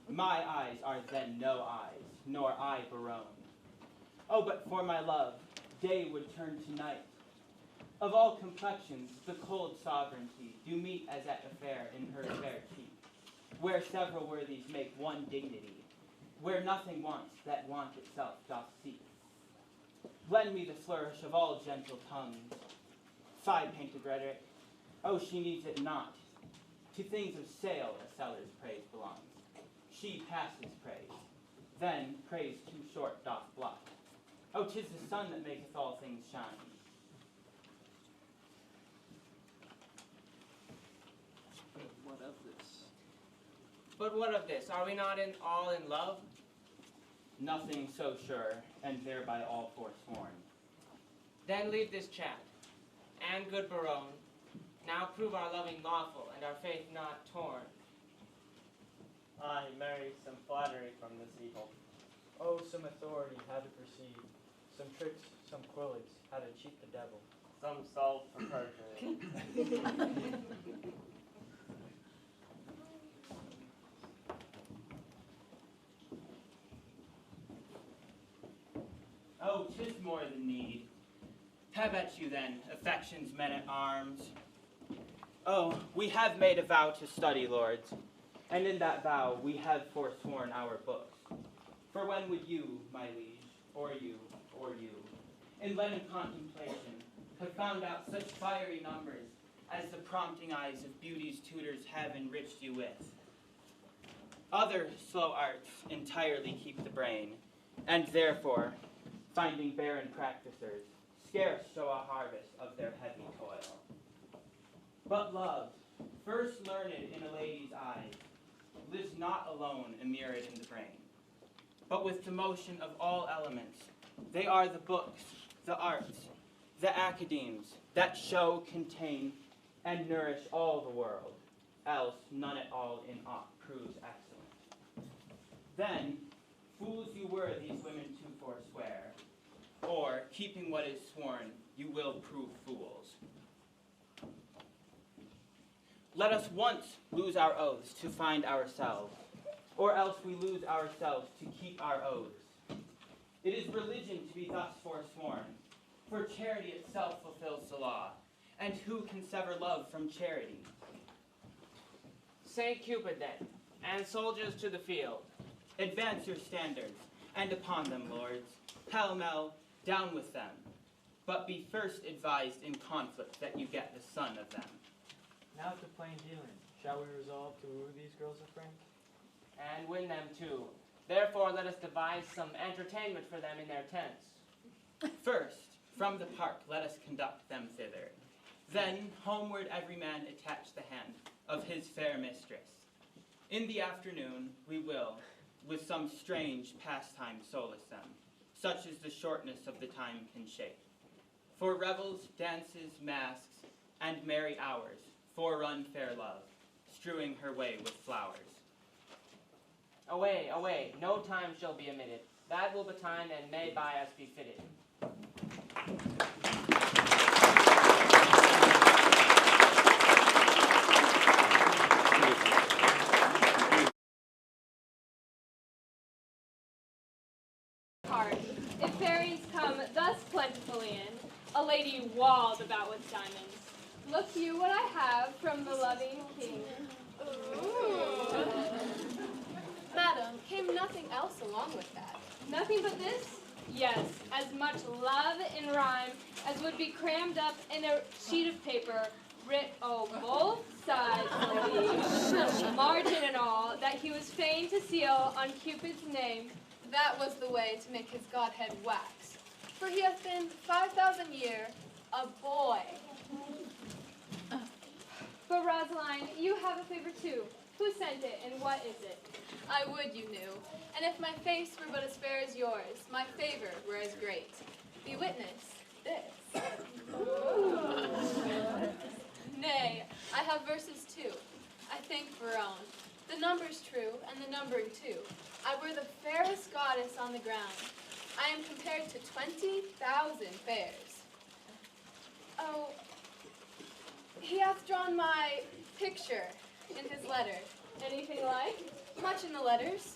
My eyes are then no eyes, nor I Barone. Oh, but for my love, day would turn to night. Of all complexions, the cold sovereignty do meet as at a fair in her fair cheek, where several worthies make one dignity, where nothing wants that want itself doth seek. Lend me the flourish of all gentle tongues. Sigh, painted rhetoric. Oh, she needs it not. To things of sale a seller's praise belongs. She passes praise, then praise too short doth blot. Oh, 'tis the sun that maketh all things shine. But what of this? Are we not all in love? Nothing so sure, and thereby all forsworn. Then leave this chat. And good Barone, now prove our loving lawful, and our faith not torn. I marry some flattery from this eagle. Oh, some authority how to proceed, some tricks, some quillets, how to cheat the devil. Some solve for perjury. Oh, 'tis more than need. Have at you then, affection's men-at-arms. Oh, we have made a vow to study, lords, and in that vow we have forsworn our books. For when would you, my liege, or you, in Lenin contemplation, have found out such fiery numbers as the prompting eyes of beauty's tutors have enriched you with? Other slow arts entirely keep the brain, and therefore, finding barren practicers, scarce show a harvest of their heavy toil. But love, first learned in a lady's eyes, lives not alone immured in the brain, but with the motion of all elements. They are the books, the arts, the academes, that show, contain, and nourish all the world, else none at all in aught proves excellent. Then, fools you were these women to forswear, or, keeping what is sworn, you will prove fools. Let us once lose our oaths to find ourselves, or else we lose ourselves to keep our oaths. It is religion to be thus forsworn, for charity itself fulfills the law, and who can sever love from charity? Saint Cupid then, and soldiers to the field, advance your standards, and upon them, lords, pell-mell, down with them. But be first advised in conflict that you get the son of them. Now to plain dealing. Shall we resolve to woo these girls of Frank? And win them too. Therefore let us devise some entertainment for them in their tents. First, from the park let us conduct them thither. Then homeward every man attach the hand of his fair mistress. In the afternoon we will, with some strange pastime solace them, such as the shortness of the time can shape. For revels, dances, masks, and merry hours, forerun fair love, strewing her way with flowers. Away, away, no time shall be omitted. That will betime and may by us be fitted. Hard. If fairies come thus plentifully in, a lady walled about with diamonds. Look you what I have from the loving king. Madam, came nothing else along with that? Nothing but this? Yes, as much love in rhyme as would be crammed up in a sheet of paper, writ o' both sides of the margin and all, that he was fain to seal on Cupid's name. That was the way to make his godhead wax. For he hath been 5,000 year a boy. But Rosaline, you have a favor too. Who sent it, and what is it? I would you knew, and if my face were but as fair as yours, my favor were as great. Be witness this. Nay, I have verses too. I think Verone. The number's true, and the numbering too. I were the fairest goddess on the ground. I am compared to 20,000 fairs. Oh, he hath drawn my picture in his letter. Anything like? Much in the letters,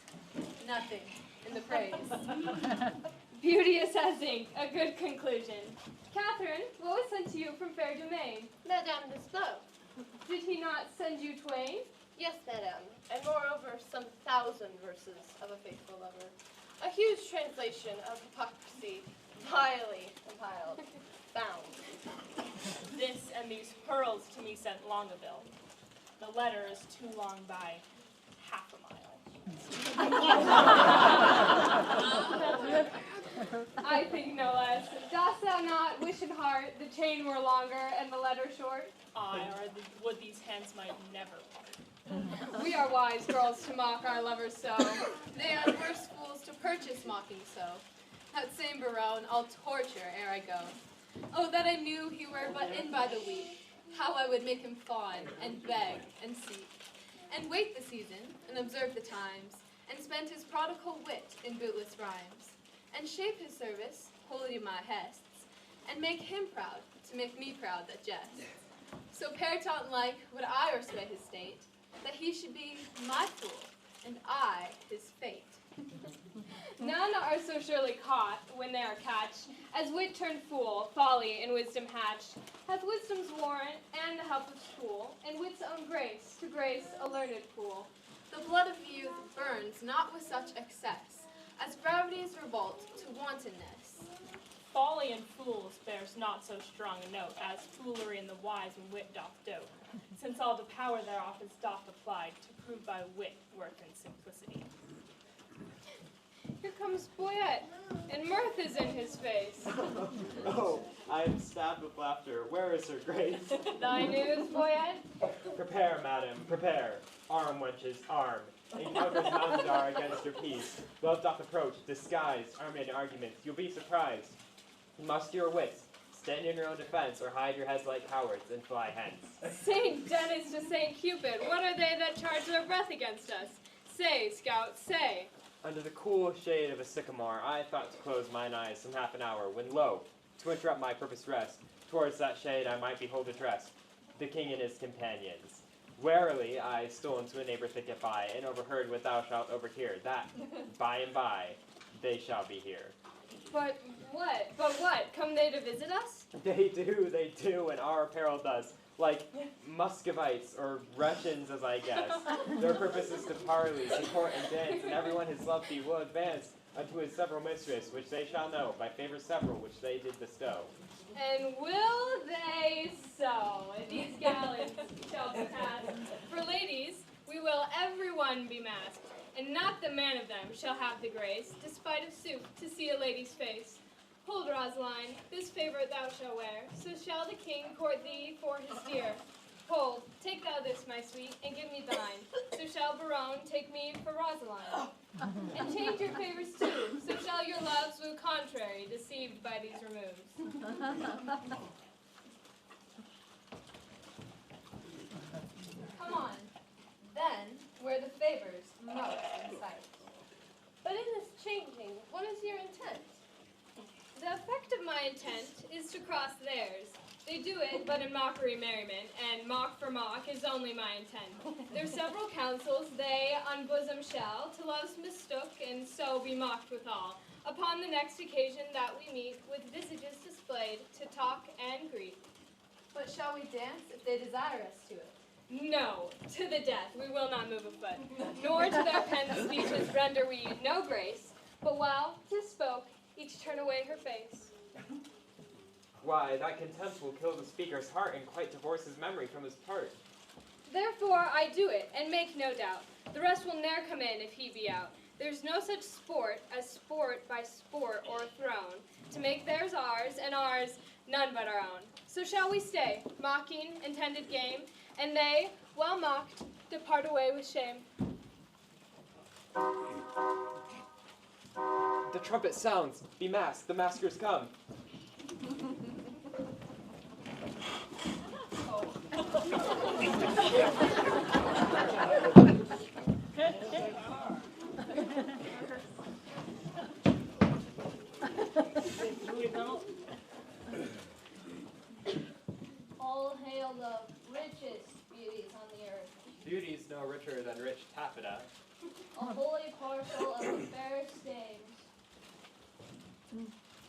nothing in the praise. Beauteous as ink, a good conclusion. Catherine, what was sent to you from fair domain? Madame Desclaux. Did he not send you twain? Yes, madame, and moreover some 1,000 verses of a faithful lover. A huge translation of hypocrisy, vilely compiled, bound. This and these pearls to me sent long ago. The letter is too long by half a mile. I think no less. Dost thou not wish in heart the chain were longer and the letter short? Aye, or would these hands might never part. We are wise girls to mock our lovers so. They are worse fools to purchase mocking so. That same Barone I'll torture ere I go. Oh, that I knew he were but in by the week, how I would make him fawn, and beg, and seek, and wait the season, and observe the times, and spend his prodigal wit in bootless rhymes, and shape his service, wholly to my hests, and make him proud, to make me proud that jests. So Periton-like would I o'ersway his state, that he should be my fool, and I his fate. None are so surely caught when they are catched, as wit turned fool, folly in wisdom hatched, hath wisdom's warrant and the help of school, and wit's own grace to grace a learned fool. The blood of youth burns not with such excess, as gravity's revolt to wantonness. Folly in fools bears not so strong a note as foolery in the wise and wit doth dote, since all the power thereof is doth applied to prove by wit worth and simplicity. Here comes Boyette, and mirth is in his face. Oh, I am stabbed with laughter. Where is her grace? Thy news, Boyette? Prepare, madam, prepare. Arm, wenches, arm. Encounters mounted are against your peace. Love doth approach, disguised, armed in arguments. You'll be surprised. Muster your wits. Stand in your own defense, or hide your heads like cowards and fly hence. Saint Dennis to Saint Cupid, what are they that charge their breath against us? Say, scout, say. Under the cool shade of a sycamore, I thought to close mine eyes some half an hour, when lo, to interrupt my purpose rest, towards that shade I might behold addressed, the king and his companions. Warily I stole into a neighbor thicket by, and overheard what thou shalt overhear, that by and by they shall be here. But what? But what? Come they to visit us? They do, and our apparel does. Like Muscovites, or Russians as I guess. Their purpose is to parley, to court and dance, and everyone his love fee will advance unto his several mistress, which they shall know, by favor several which they did bestow. And will they so? And these gallants shall be passed. For ladies, we will everyone be masked, and not the man of them shall have the grace, despite of suit, to see a lady's face. Hold, Rosaline, this favor thou shalt wear, so shall the king court thee for his dear. Hold, take thou this, my sweet, and give me thine, so shall Barone take me for Rosaline. And change your favors too, so shall your loves woo contrary, deceived by these removes. Come on, then, where the favors most in sight. But in this changing, what is your intent? The effect of my intent is to cross theirs. They do it, but in mockery merriment, and mock for mock is only my intent. Their several counsels they unbosom shall, to love's mistook, and so be mocked withal. Upon the next occasion that we meet, with visages displayed, to talk and greet. But shall we dance if they desire us to it? No, to the death we will not move a foot, nor to their penned speeches render we no grace, but while 'tis spoke, each turn away her face. Why, that contempt will kill the speaker's heart and quite divorce his memory from his part. Therefore I do it, and make no doubt. The rest will ne'er come in if he be out. There's no such sport as sport by sport o'erthrown, to make theirs ours, and ours none but our own. So shall we stay, mocking intended game, and they, well mocked, depart away with shame. The trumpet sounds. Be masked. The maskers come. All hail the richest beauties on the earth, Beauty's no richer than rich taffeta. a holy parcel of the fairest dames,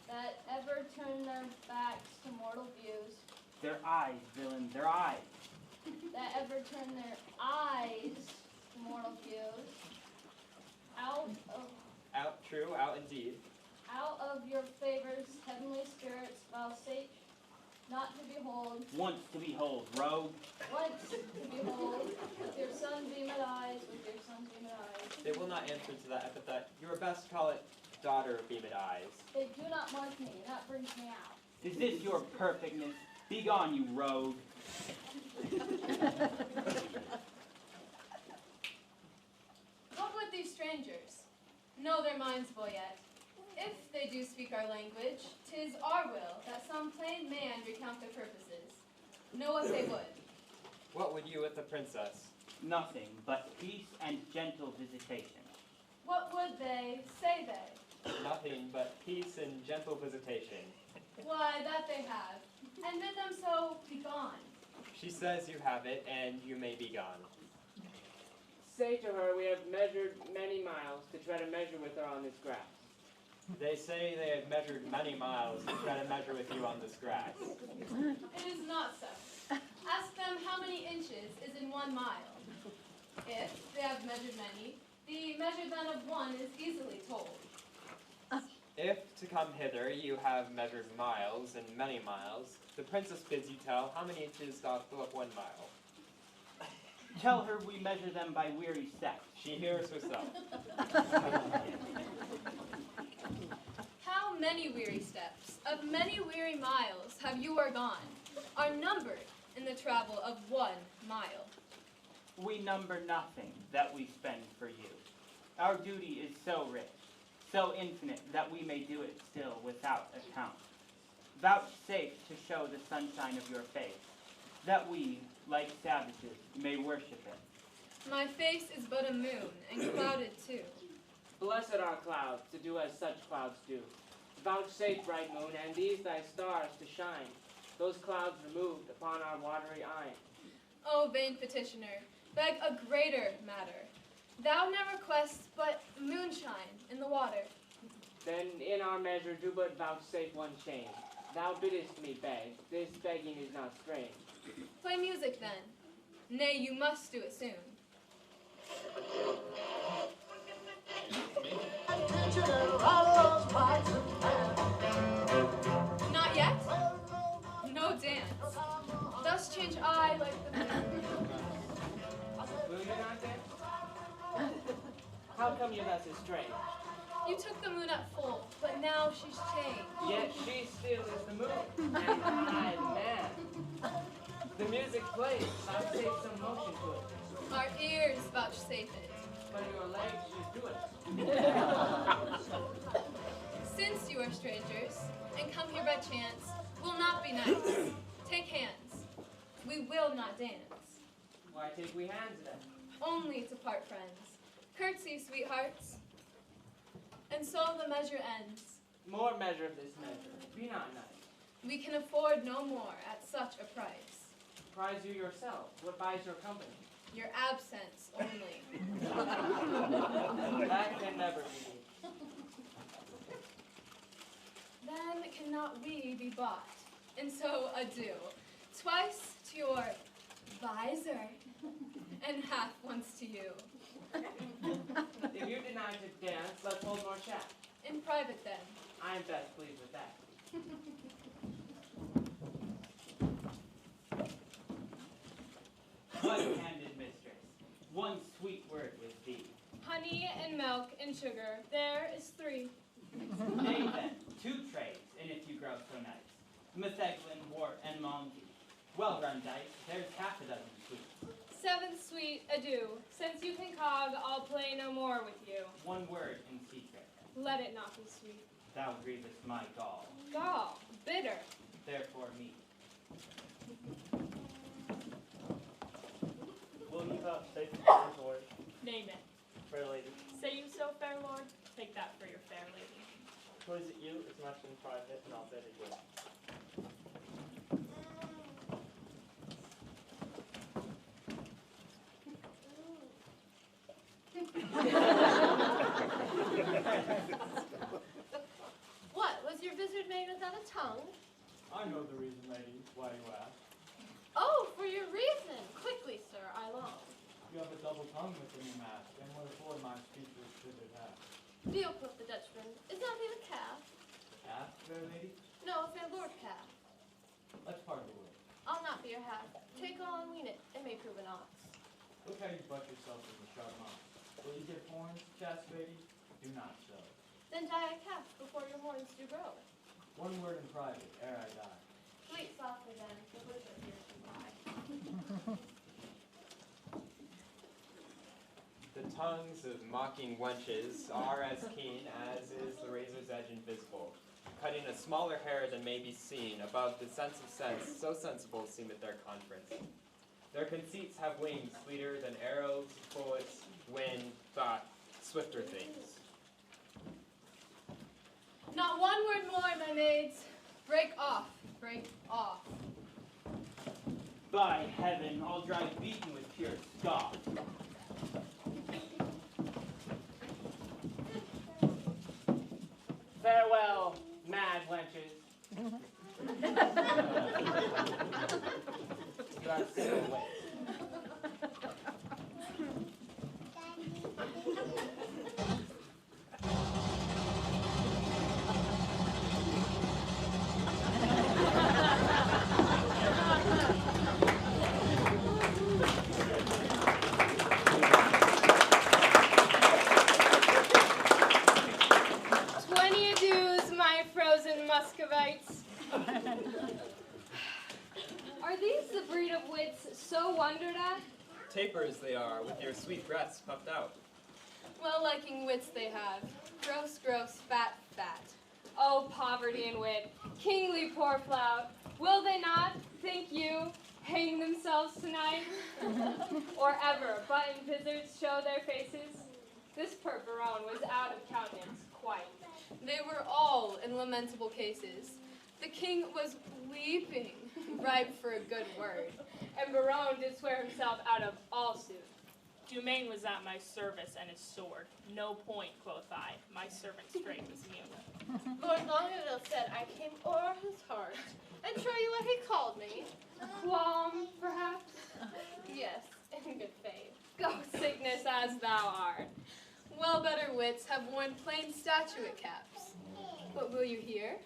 that ever turn their backs to mortal views, Their eyes, villain, their eyes. that ever turn their eyes to mortal views, out Indeed. out of your favors, heavenly spirits, vouchsafe not to behold, Once to behold, rogue. once to behold, with your sunbeaming eyes, with your sunbeaming eyes. They will not answer to that epithet. You were best call it daughter of beaming eyes. They do not mark me, that brings me out. Is this your perfectness? Begone, you rogue. What would these strangers? Know their minds, Boyette. If they do speak our language, 'tis our will that some plain man recount their purposes. Know what they would. What would you with the princess? Nothing but peace and gentle visitation. What would they, say they? Nothing but peace and gentle visitation. Why, that they have, and bid them so be gone. She says you have it, and you may be gone. Say to her we have measured many miles to try to measure with her on this grass. They say they have measured many miles to try to measure with you on this grass. It is not so. Ask them how many inches is in 1 mile. If they have measured many, the measure then of one is easily told. If to come hither you have measured miles and many miles, the princess bids you tell how many inches doth fill up 1 mile. Tell her we measure them by weary steps. She hears herself. How many weary steps of many weary miles have you or gone, are numbered in the travel of 1 mile. We number nothing that we spend for you. Our duty is so rich, so infinite, that we may do it still without account. Vouchsafe to show the sunshine of your face, that we, like savages, may worship it. My face is but a moon, and clouded too. Blessed are clouds, to do as such clouds do. Vouchsafe, bright moon, and these thy stars to shine, those clouds removed upon our watery eye. Oh, O vain petitioner, beg a greater matter. Thou never request but moonshine in the water. Then in our measure do but vouchsafe one change. Thou biddest me beg, this begging is not strange. Play music then. Nay, you must do it soon. Not yet? No dance. Thus change I like the moon. Will you not dance? How come you thus estranged? You took the moon at full, but now she's changed. Yet she still is the moon, and I the man. The music plays, vouchsafe some motion to it. Our ears vouchsafe it. But your legs should do it. Since you are strangers, and come here by chance, will not be nice. Take hands. We will not dance. Why take we hands then? Only to part friends. Curtsy, sweethearts. And so the measure ends. More measure of this measure. Be not nice. We can afford no more at such a price. Prize you yourself. What buys your company? Your absence only. That can never be. Then cannot we be bought? And so adieu. Twice to your visor, and half once to you. If you deny to dance, let's hold more chat. In private then. I am best pleased with that. White-handed mistress, one sweet word with thee. Honey and milk and sugar, there is 3. Nay then, 2 trays, and if you grow so nice. Metheglin, wart, and monty. Well run dice, there's half a dozen sweets. 7 sweet adieu. Since you can cog, I'll play no more with you. 1 word in secret. Let it not be sweet. Thou grievest my gall, Gall, bitter. therefore me. Will you vouchsafe the king's word, Name it. fair lady? Say you so, fair lord? Take that for your fair lady. Please it you as much in private, and I'll bid adieu. What, was your visit made without a tongue? I know the reason, lady. Why you ask? Oh, for your reason. Quickly, sir, I long. You have a double tongue within your mask, and what afford my speeches should it have? Beelput the Dutchman. Is not he the calf? Calf, fair lady? No, fair lord calf. Let's part the way. I'll not be your half. Take on, lean it. It may prove an ox. Look how you butt yourself with a sharp ox. Will you give horns, chast lady? Do not so. Then die a calf before your horns do grow. 1 word in private, ere I die. Sleep softly then, the butcher hears you lie. The tongues of mocking wenches are as keen as is the razor's edge invisible, cutting a smaller hair than may be seen above the sense of sense, so sensible seemeth their conference. Their conceits have wings fleeter than arrows, bullets, wind, thought, swifter things. Not 1 word more, my maids. Break off, break off. By heaven, I'll drive beaten with pure scoff. Farewell, mad wenches. You are still away. 20 adieus, my frozen Muscovites. Are these the breed of wits so wondered at? Tapers they are, with your sweet breaths puffed out. Well-liking wits they have. Gross, gross, fat, fat. Oh, poverty and wit, kingly poor flout, will they not, think you, hang themselves tonight? Or ever button vizards show their faces? This Perperone was out of countenance, quite. They were all in lamentable cases. The king was weeping, ripe for a good word, and Baron did swear himself out of all suit. Dumaine was at my service and his sword. No point, quoth I. My servant's strength was mute. Lord Longaville said I came o'er his heart, and show you what he called me. Qualm, perhaps? Yes, in good faith. Go sickness as thou art. Well better wits have worn plain statuette caps. But will you hear?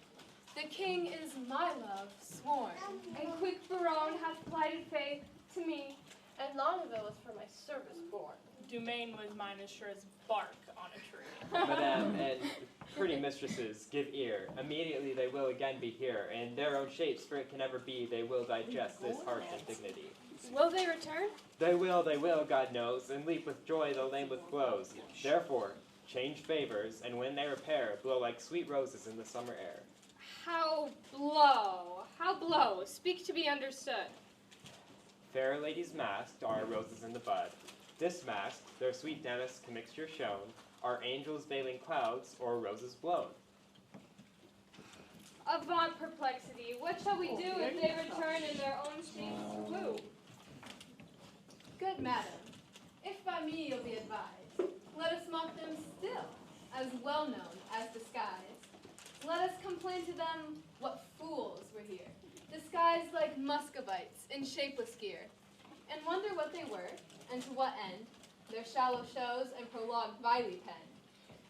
The king is my love sworn, and quick Baron hath plighted faith to me. And Longaville was for my service born. Dumaine was mine as sure as bark on a tree. Madame and pretty mistresses, give ear. Immediately they will again be here, in their own shapes, for it can never be, they will digest this harsh indignity. Will they return? They will, God knows, and leap with joy the lame with blows. Therefore, change favors, and when they repair, blow like sweet roses in the summer air. How blow? How blow? Speak to be understood. Fair ladies masked are roses in the bud. Dismasked, their sweet damask mixture shown, are angels veiling clouds or roses blown. Avant perplexity, what shall we do if they return in their own shapes to woo? Good madam, if by me you'll be advised, let us mock them still, as well known as disguised. Let us complain to them what fools were here, disguised like Muscovites in shapeless gear, and wonder what they were, and to what end, their shallow shows and prologue vilely pen,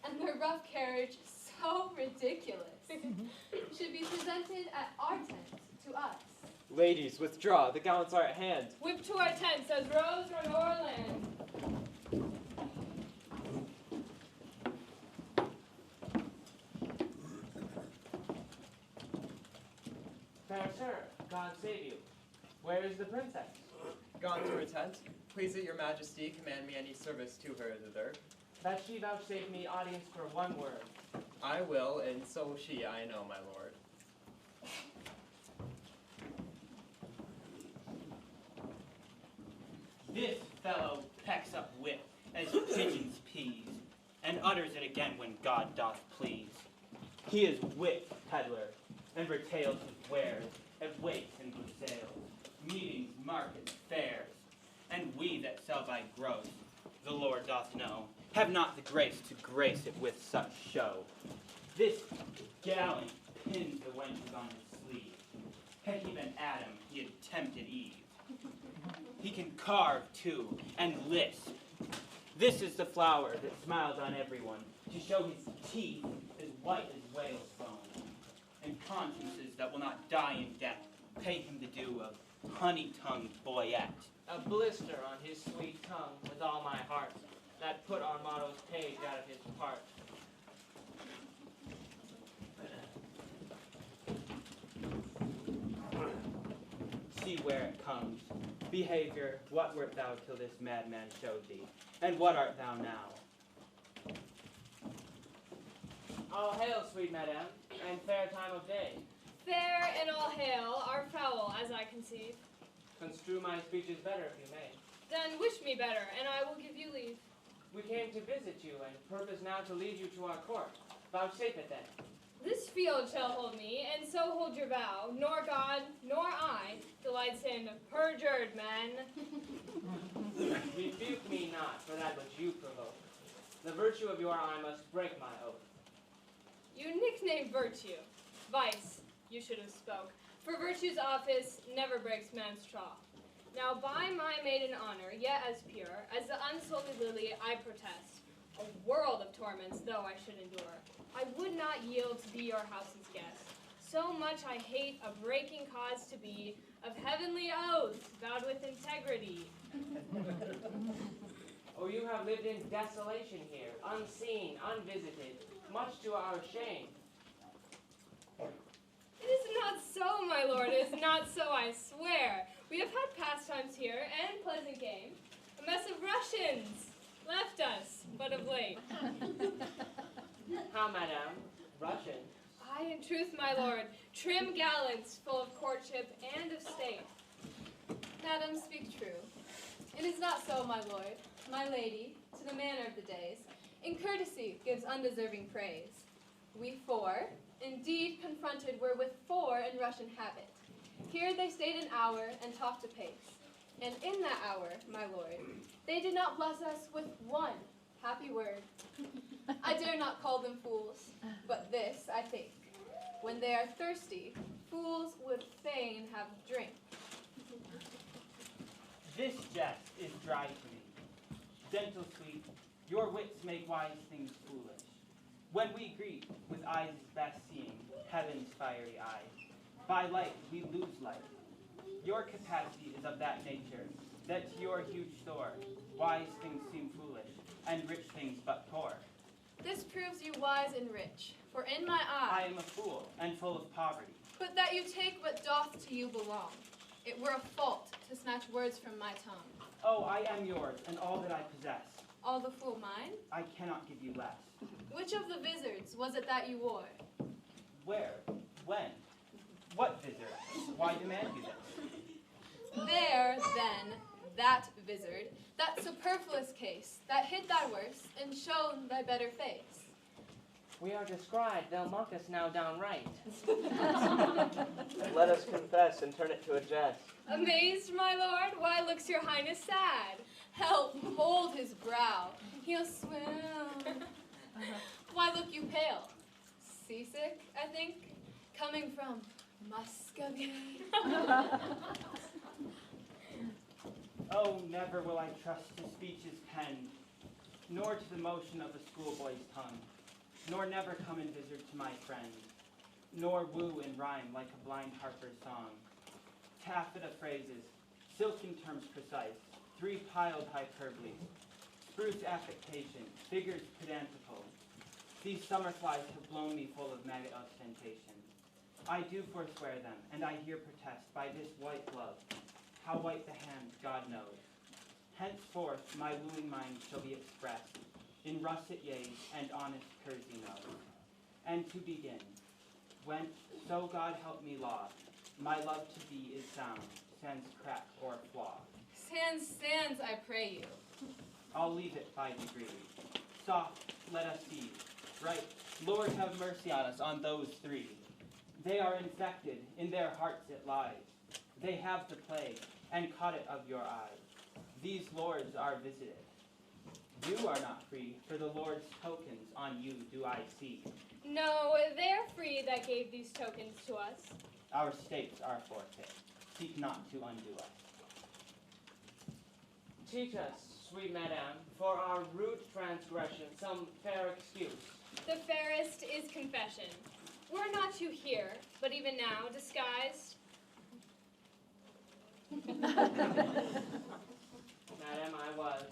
and their rough carriage so ridiculous, should be presented at our tent to us. Ladies, withdraw, the gallants are at hand. Whip to our tents as Rose run o'er land. Fair sir, God save you. Where is the princess? Gone to her tent. Please at your majesty command me any service to her thither. That she vouchsafe me audience for one word. I will, and so will she, I know, my lord. This fellow pecks up wit as pigeons peas, and utters it again when God doth please. He is wit peddler, and retails his wares at wakes and good sales, meetings, markets, fairs. And we that sell by gross, the Lord doth know, have not the grace to grace it with such show. This gallant pins the wenches on his sleeve. Had he been Adam, he had tempted Eve. He can carve, too, and lisp. This is the flower that smiles on everyone, to show his teeth as white as whale's bone. And consciences that will not die in death pay him the due of honey-tongued boyette. A blister on his sweet tongue with all my heart, that put Armado's page out of his part. See where it comes. Behavior, what wert thou till this madman showed thee? And what art thou now? All hail, sweet madame, and fair time of day. Fair and all hail are foul, as I conceive. Construe my speeches better, if you may. Then wish me better, and I will give you leave. We came to visit you, and purpose now to lead you to our court. Vouchsafe it then. This field shall hold me, and so hold your vow. Nor God, nor I, delights in perjured men. Rebuke me not for that which you provoke. The virtue of your eye must break my oath. You nickname virtue. Vice, you should have spoke. For virtue's office never breaks man's trough. Now by my maiden honor, yet as pure, as the unsullied lily, I protest. A world of torments, though I should endure. I would not yield to be your house's guest. So much I hate a breaking cause to be of heavenly oaths, vowed with integrity. Oh, you have lived in desolation here, unseen, unvisited, much to our shame. It is not so, my lord, it is not so, I swear. We have had pastimes here, and pleasant game. A mess of Russians left us, but of late. How, madame? Russian? Aye, in truth, my lord, trim gallants, full of courtship and of state. Madam, speak true. It is not so, my lord. My lady, to the manner of the days, in courtesy gives undeserving praise. We four, Indeed, confronted were with 4 in Russian habit. Here they stayed an hour and talked apace. And in that hour, my lord, they did not bless us with 1 happy word. I dare not call them fools, but this I think. When they are thirsty, fools would fain have drink. This jest is dry to me. Gentle sweet, your wits make wise things foolish. When we greet with eyes best seeing, heaven's fiery eye, by light we lose light. Your capacity is of that nature, that to your huge store, wise things seem foolish, and rich things but poor. This proves you wise and rich, for in my eye I am a fool, and full of poverty. but that you take what doth to you belong. It were a fault to snatch words from my tongue. Oh, I am yours, and all that I possess. All the fool mine? I cannot give you less. Which of the vizards was it that you wore? Where? When? What vizard? Why demand you this? There, then, that vizard, that superfluous case, that hid thy worst, and shone thy better face. We are described, they'll mock us now downright. Let us confess and turn it to a jest. Amazed, my lord, why looks your highness sad? Help, hold his brow, he'll swim. Why look you pale? Seasick, I think, coming from Muscovy. Oh, never will I trust to speech's pen, nor to the motion of a schoolboy's tongue, nor never come in visit to my friend, nor woo in rhyme like a blind harper's song. Taffeta phrases, silken terms precise, 3 piled hyperboles, spruce affectation, figures pedantical. These summer flies have blown me full of mad ostentation. I do forswear them, and I here protest by this white glove, how white the hand, God knows. Henceforth my wooing mind shall be expressed in russet yeas and honest kersey nose. And to begin, when so God help me law, my love to thee is sound, sans crack or flaw. Sans, I pray you. I'll leave it by degrees. Soft, let us see. Right, Lord have mercy on us, on those 3. They are infected, in their hearts it lies. They have the plague, and caught it of your eyes. These lords are visited. You are not free, for the Lord's tokens on you do I see. No, they're free that gave these tokens to us. Our states are forfeit. Seek not to undo us. Teach us, sweet madame, for our rude transgression, some fair excuse. The fairest is confession. Were not you here, but even now disguised? Madam, I was.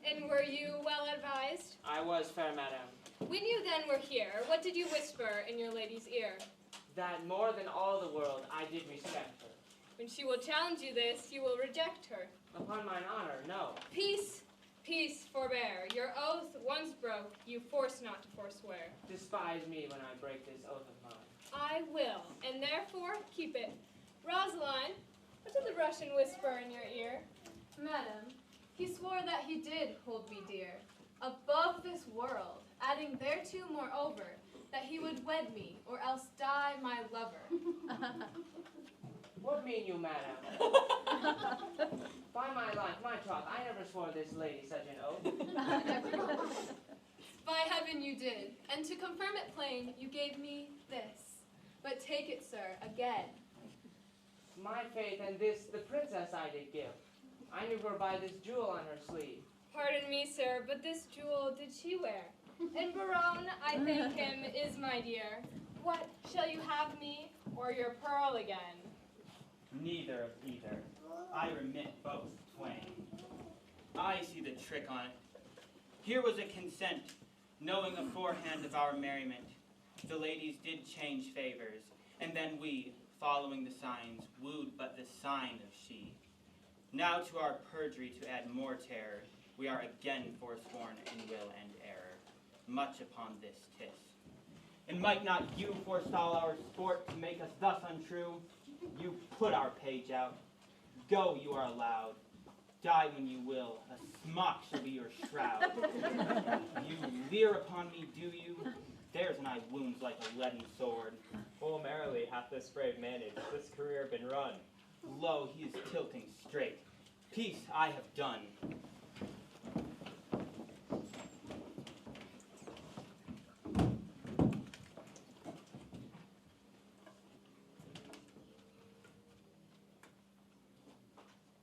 And were you well advised? I was, fair madam. When you then were here, what did you whisper in your lady's ear? That more than all the world I did respect her. When she will challenge you this, you will reject her. Upon mine honor, no. Peace, peace, forbear. Your oath once broke, you force not to forswear. Despise me when I break this oath of mine. I will, and therefore keep it. Rosaline, what did the Russian whisper in your ear? Madam, he swore that he did hold me dear, above this world, adding thereto moreover, that he would wed me, or else die my lover. What mean you, madam? By my life, my troth, I never swore this lady such an oath. By heaven you did, and to confirm it plain, you gave me this. But take it, sir, again. My faith and this the princess I did give. I knew her by this jewel on her sleeve. Pardon me, sir, but this jewel did she wear? And Baron, I thank him, is my dear. What, shall you have me, or your pearl again? Neither of either. I remit both twain. I see the trick on it. Here was a consent, knowing aforehand of our merriment. The ladies did change favors, and then we, following the signs, wooed but the sign of she. Now to our perjury to add more terror, we are again forsworn in will and error, much upon this 'tis. And might not you forestall our sport to make us thus untrue? You put our page out. Go, you are allowed. Die when you will. A smock shall be your shroud. You leer upon me, do you? Theirs and I wounds like a leaden sword. Full merrily hath this brave managed this career been run. Lo, he is tilting straight. Peace I have done.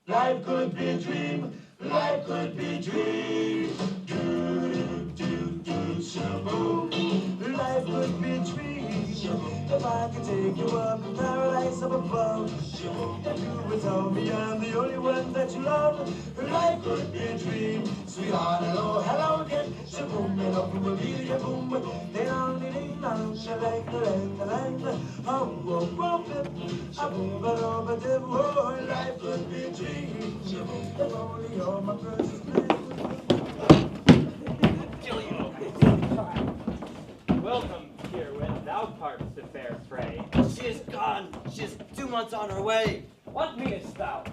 Life could be a dream, life could be a dream. Shaboom. Life could be a dream. If I could take you up to paradise up above. If you would tell me I'm the only one that you love. Life could be a dream. Sweetheart, hello, hello again. Shaboom, and up from a beat, boom. Then on the ding, dong, shalang, hum, boom, boom, bip. Shaboom, but over dip, oh, life could be a dream. If only you're my precious man. Welcome, Kirwin. Thou partest the fair fray. She is gone. She is 2 months on her way. What meanest thou?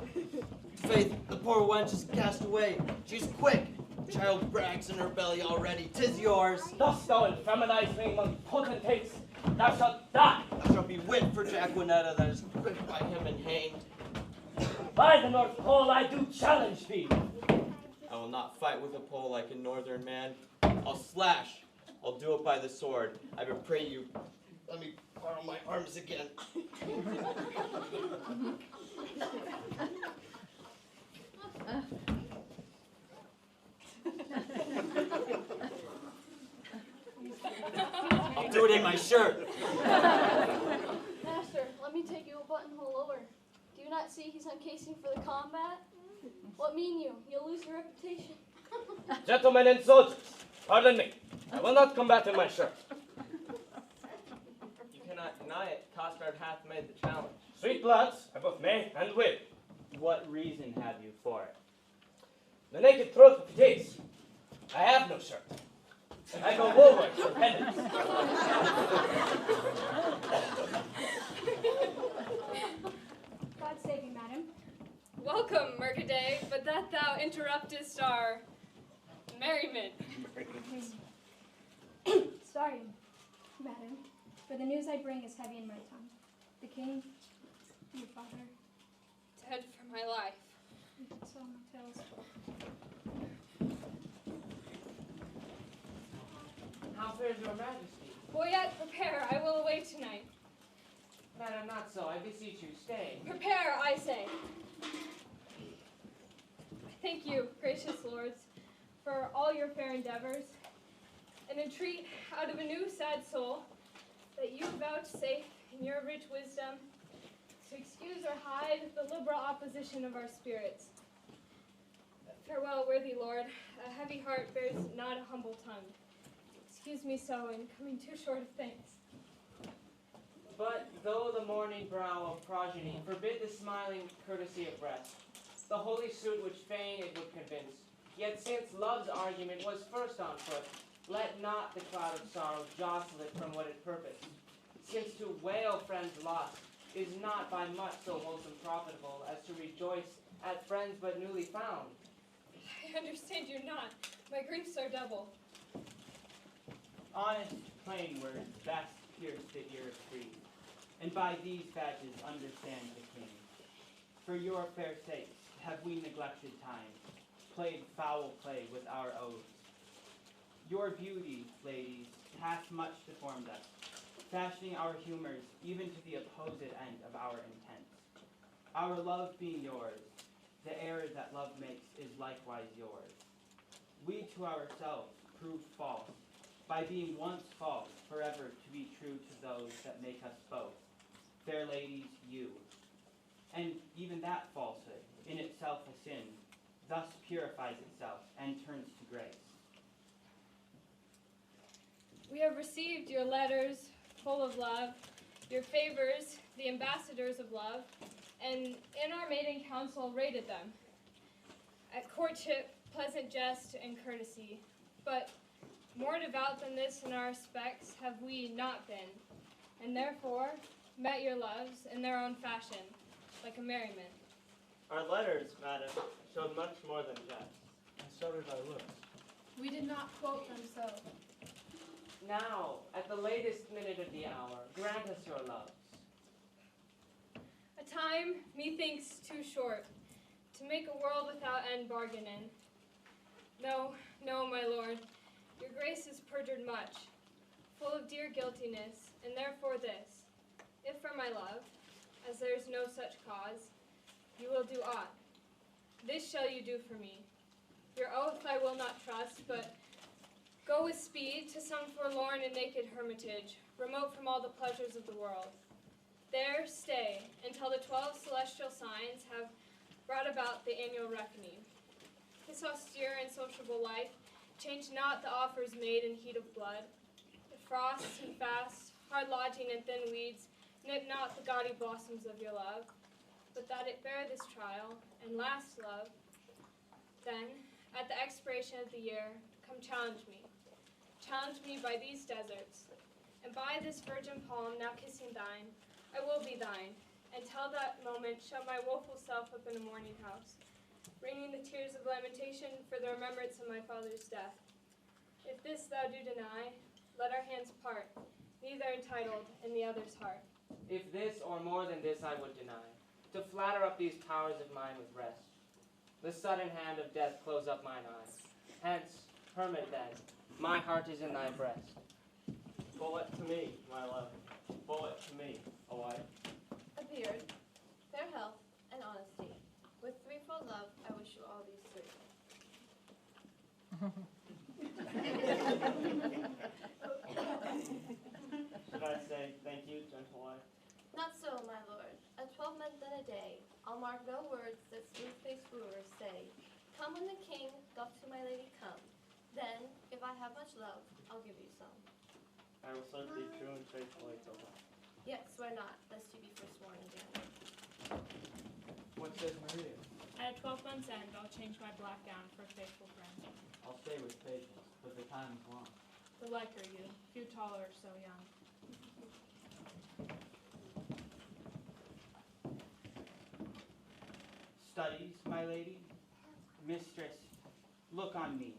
Faith, the poor wench is cast away. She's quick. Child brags in her belly already. 'Tis yours. Dost thou infeminize me among potentates? Thou shalt die. I shall be wit for Jacquinetta that is pricked by him and hanged. By the North Pole I do challenge thee. I will not fight with a pole like a northern man. I'll slash. I'll do it by the sword. I pray you, let me borrow my arms again. I'll do it in my shirt. Master, let me take you a buttonhole lower. Do you not see he's uncasing for the combat? What mean you? You'll lose your reputation. Gentlemen and soldiers, pardon me. I will not combat in my shirt. You cannot deny it. Costard hath made the challenge. Sweet lads, I both may and will. What reason have you for it? The naked truth of it is, I have no shirt. I go woolworth for penance. God save you, madam. Welcome, Mercaday, but that thou interruptest our merriment. Sorry, madam, for the news I bring is heavy in my tongue. The king, your father, Dead for my life. so my tales. How fares your majesty? Boyette, prepare. I will away tonight. Madam, not so. I beseech you, stay. Prepare, I say. I thank you, gracious lords, for all your fair endeavors, and entreat out of a new sad soul that you vouchsafe in your rich wisdom to excuse or hide the liberal opposition of our spirits. Farewell, worthy lord. A heavy heart bears not a humble tongue. Excuse me so in coming too short of thanks. But though the morning brow of progeny forbid the smiling courtesy of breast, the holy suit which fain it would convince, yet since love's argument was first on foot, let not the cloud of sorrow jostle it from what it purposed. Since to wail friends lost is not by much so wholesome profitable as to rejoice at friends but newly found. I understand you not. My griefs are double. Honest, plain words best pierce the ear of free, and by these badges understand the king. For your fair sakes have we neglected time, played foul play with our oaths. Your beauty, ladies, hath much deformed us, fashioning our humors even to the opposite end of our intents. Our love being yours, the error that love makes is likewise yours. We to ourselves proved false, by being once false, forever to be true to those that make us both. Fair ladies, you. And even that falsehood, in itself a sin, thus purifies itself and turns to grace. We have received your letters full of love, your favors, the ambassadors of love, and in our maiden council rated them. At courtship, pleasant jest and courtesy, but more devout than this in our respects have we not been, and therefore met your loves in their own fashion, like a merriment. Our letters, madam, showed much more than jest. And so did our looks. We did not quote them so. Now, at the latest minute of the hour, grant us your loves. A time, methinks, too short, to make a world without end bargain in. No, no, my lord, your grace is perjured much, full of dear guiltiness, and therefore this, if for my love, as there is no such cause, you will do aught, this shall you do for me. Your oath I will not trust, but go with speed to some forlorn and naked hermitage, remote from all the pleasures of the world. There stay until the 12 celestial signs have brought about the annual reckoning. This austere and sociable life change not the offers made in heat of blood. The frosts and fasts, hard lodging and thin weeds, nip not the gaudy blossoms of your love, but that it bear this trial and last love. Then, at the expiration of the year, come challenge me. Challenge me by these deserts, and by this virgin palm now kissing thine, I will be thine, and till that moment shut my woeful self up in a mourning house, wringing the tears of lamentation for the remembrance of my father's death. If this thou do deny, let our hands part, neither entitled in the other's heart. If this or more than this I would deny, to flatter up these powers of mine with rest, the sudden hand of death close up mine eyes. Hence, hermit then, my heart is in thy breast. Bullet to me, my love. Bullet to me, a wife. A beard, fair health, and honesty. With threefold love, I wish you all these three. Should I say thank you, gentle wife? Not so, my lord. A 12-month and a day, I'll mark no words that smooth-faced wooers say. Come when the king doth to my lady come. Then, if I have much love, I'll give you some. I will serve thee true and faithfully till death. Yet swear not, lest you be forsworn again. What says Maria? At a 12 month's end, I'll change my black gown for a faithful friend. I'll stay with patience, but the time is long. The like are you, few taller or so young. Studies, my lady? Mistress, look on me.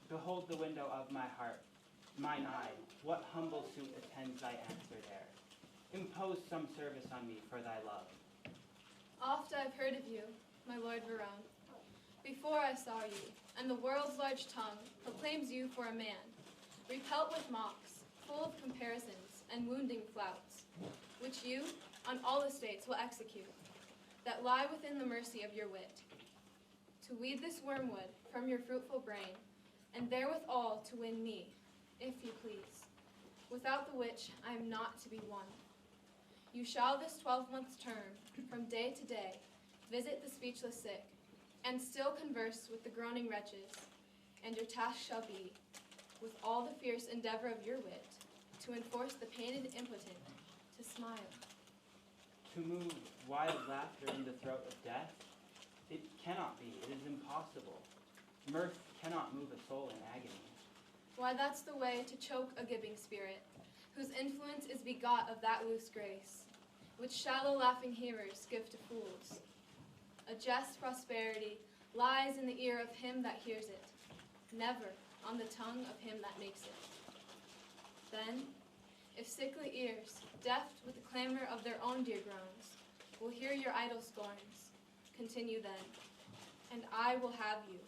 Behold the window of my heart. Mine eye, what humble suit attends thy answer there? Impose some service on me for thy love. Oft I've heard of you, my lord Verone, before I saw you, and the world's large tongue proclaims you for a man, repelt with mocks, full of comparisons and wounding flouts, which you, on all estates, will execute, that lie within the mercy of your wit. To weed this wormwood from your fruitful brain, and therewithal to win me, if you please, without the which I am not to be won. You shall this 12-month's term, from day to day, visit the speechless sick, and still converse with the groaning wretches, and your task shall be, with all the fierce endeavor of your wit, to enforce the pained impotent to smile. To move wild laughter in the throat of death? It cannot be. It is impossible. Mirth cannot move a soul in agony. Why, that's the way to choke a gibing spirit, whose influence is begot of that loose grace, which shallow laughing hearers give to fools. A jest prosperity lies in the ear of him that hears it, never on the tongue of him that makes it. Then, if sickly ears, deft with the clamor of their own dear groans, will hear your idle scorns, continue then, and I will have you,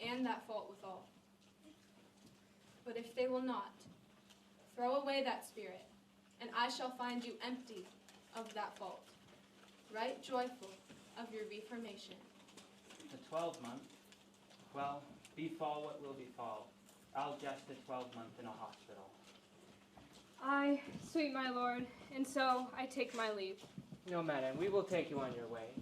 and that fault withal. But if they will not, throw away that spirit, and I shall find you empty of that fault, right joyful of your reformation. A 12-month? Well, befall what will befall. I'll jest a 12-month in a hospital. Aye, sweet my lord, and so I take my leave. No, madam, we will take you on your way.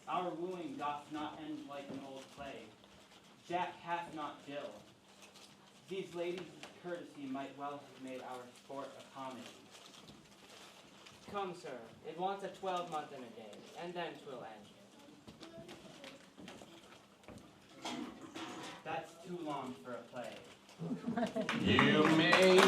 Our wooing doth not end like an old play. Jack hath not Jill. These ladies' courtesy might well have made our sport a comedy. Come, sir, it wants a 12-month and a day, and then 'twill end. That's too long for a play. You may.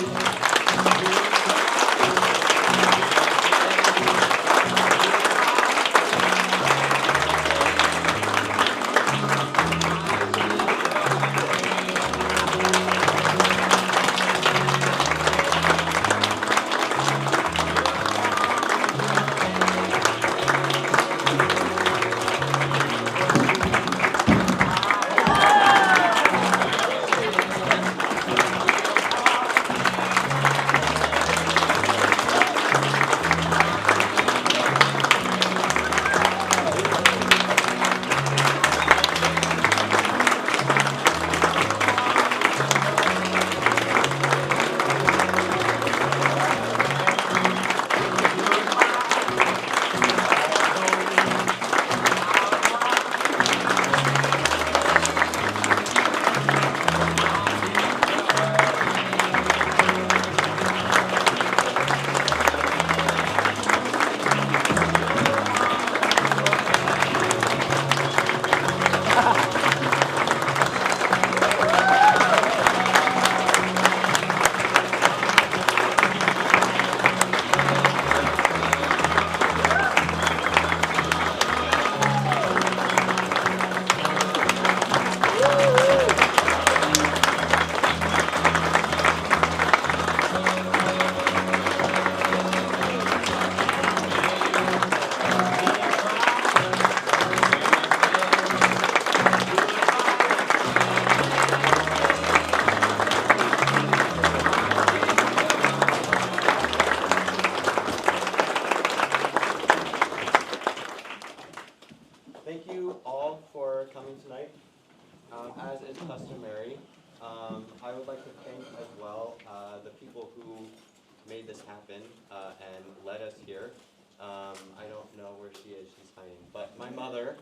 this happen and led us here. I don't know where she is, she's hiding. But my mother,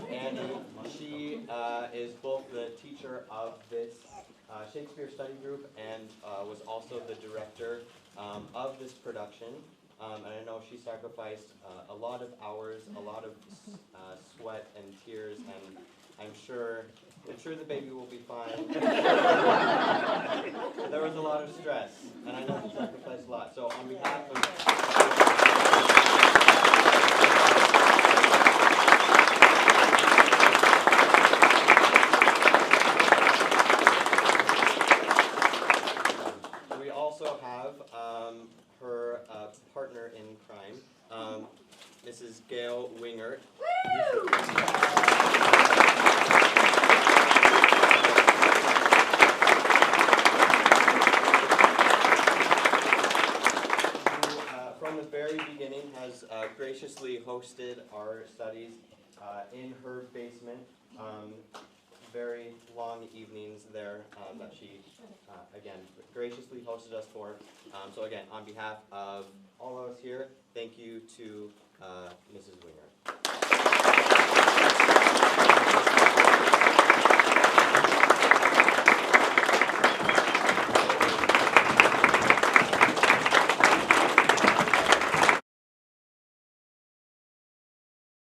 Annie, she is both the teacher of this Shakespeare study group and was also the director of this production. And I know she sacrificed a lot of hours, a lot of sweat and tears, and I'm sure the baby will be fine. There was a lot of stress, and I know she sacrificed a lot. So on behalf of we also have her partner in crime, Mrs. Gail Wingert. From the very beginning has graciously hosted our studies in her basement. Very long evenings there that she, again, graciously hosted us for. So again, on behalf of all of us here, thank you to Ms.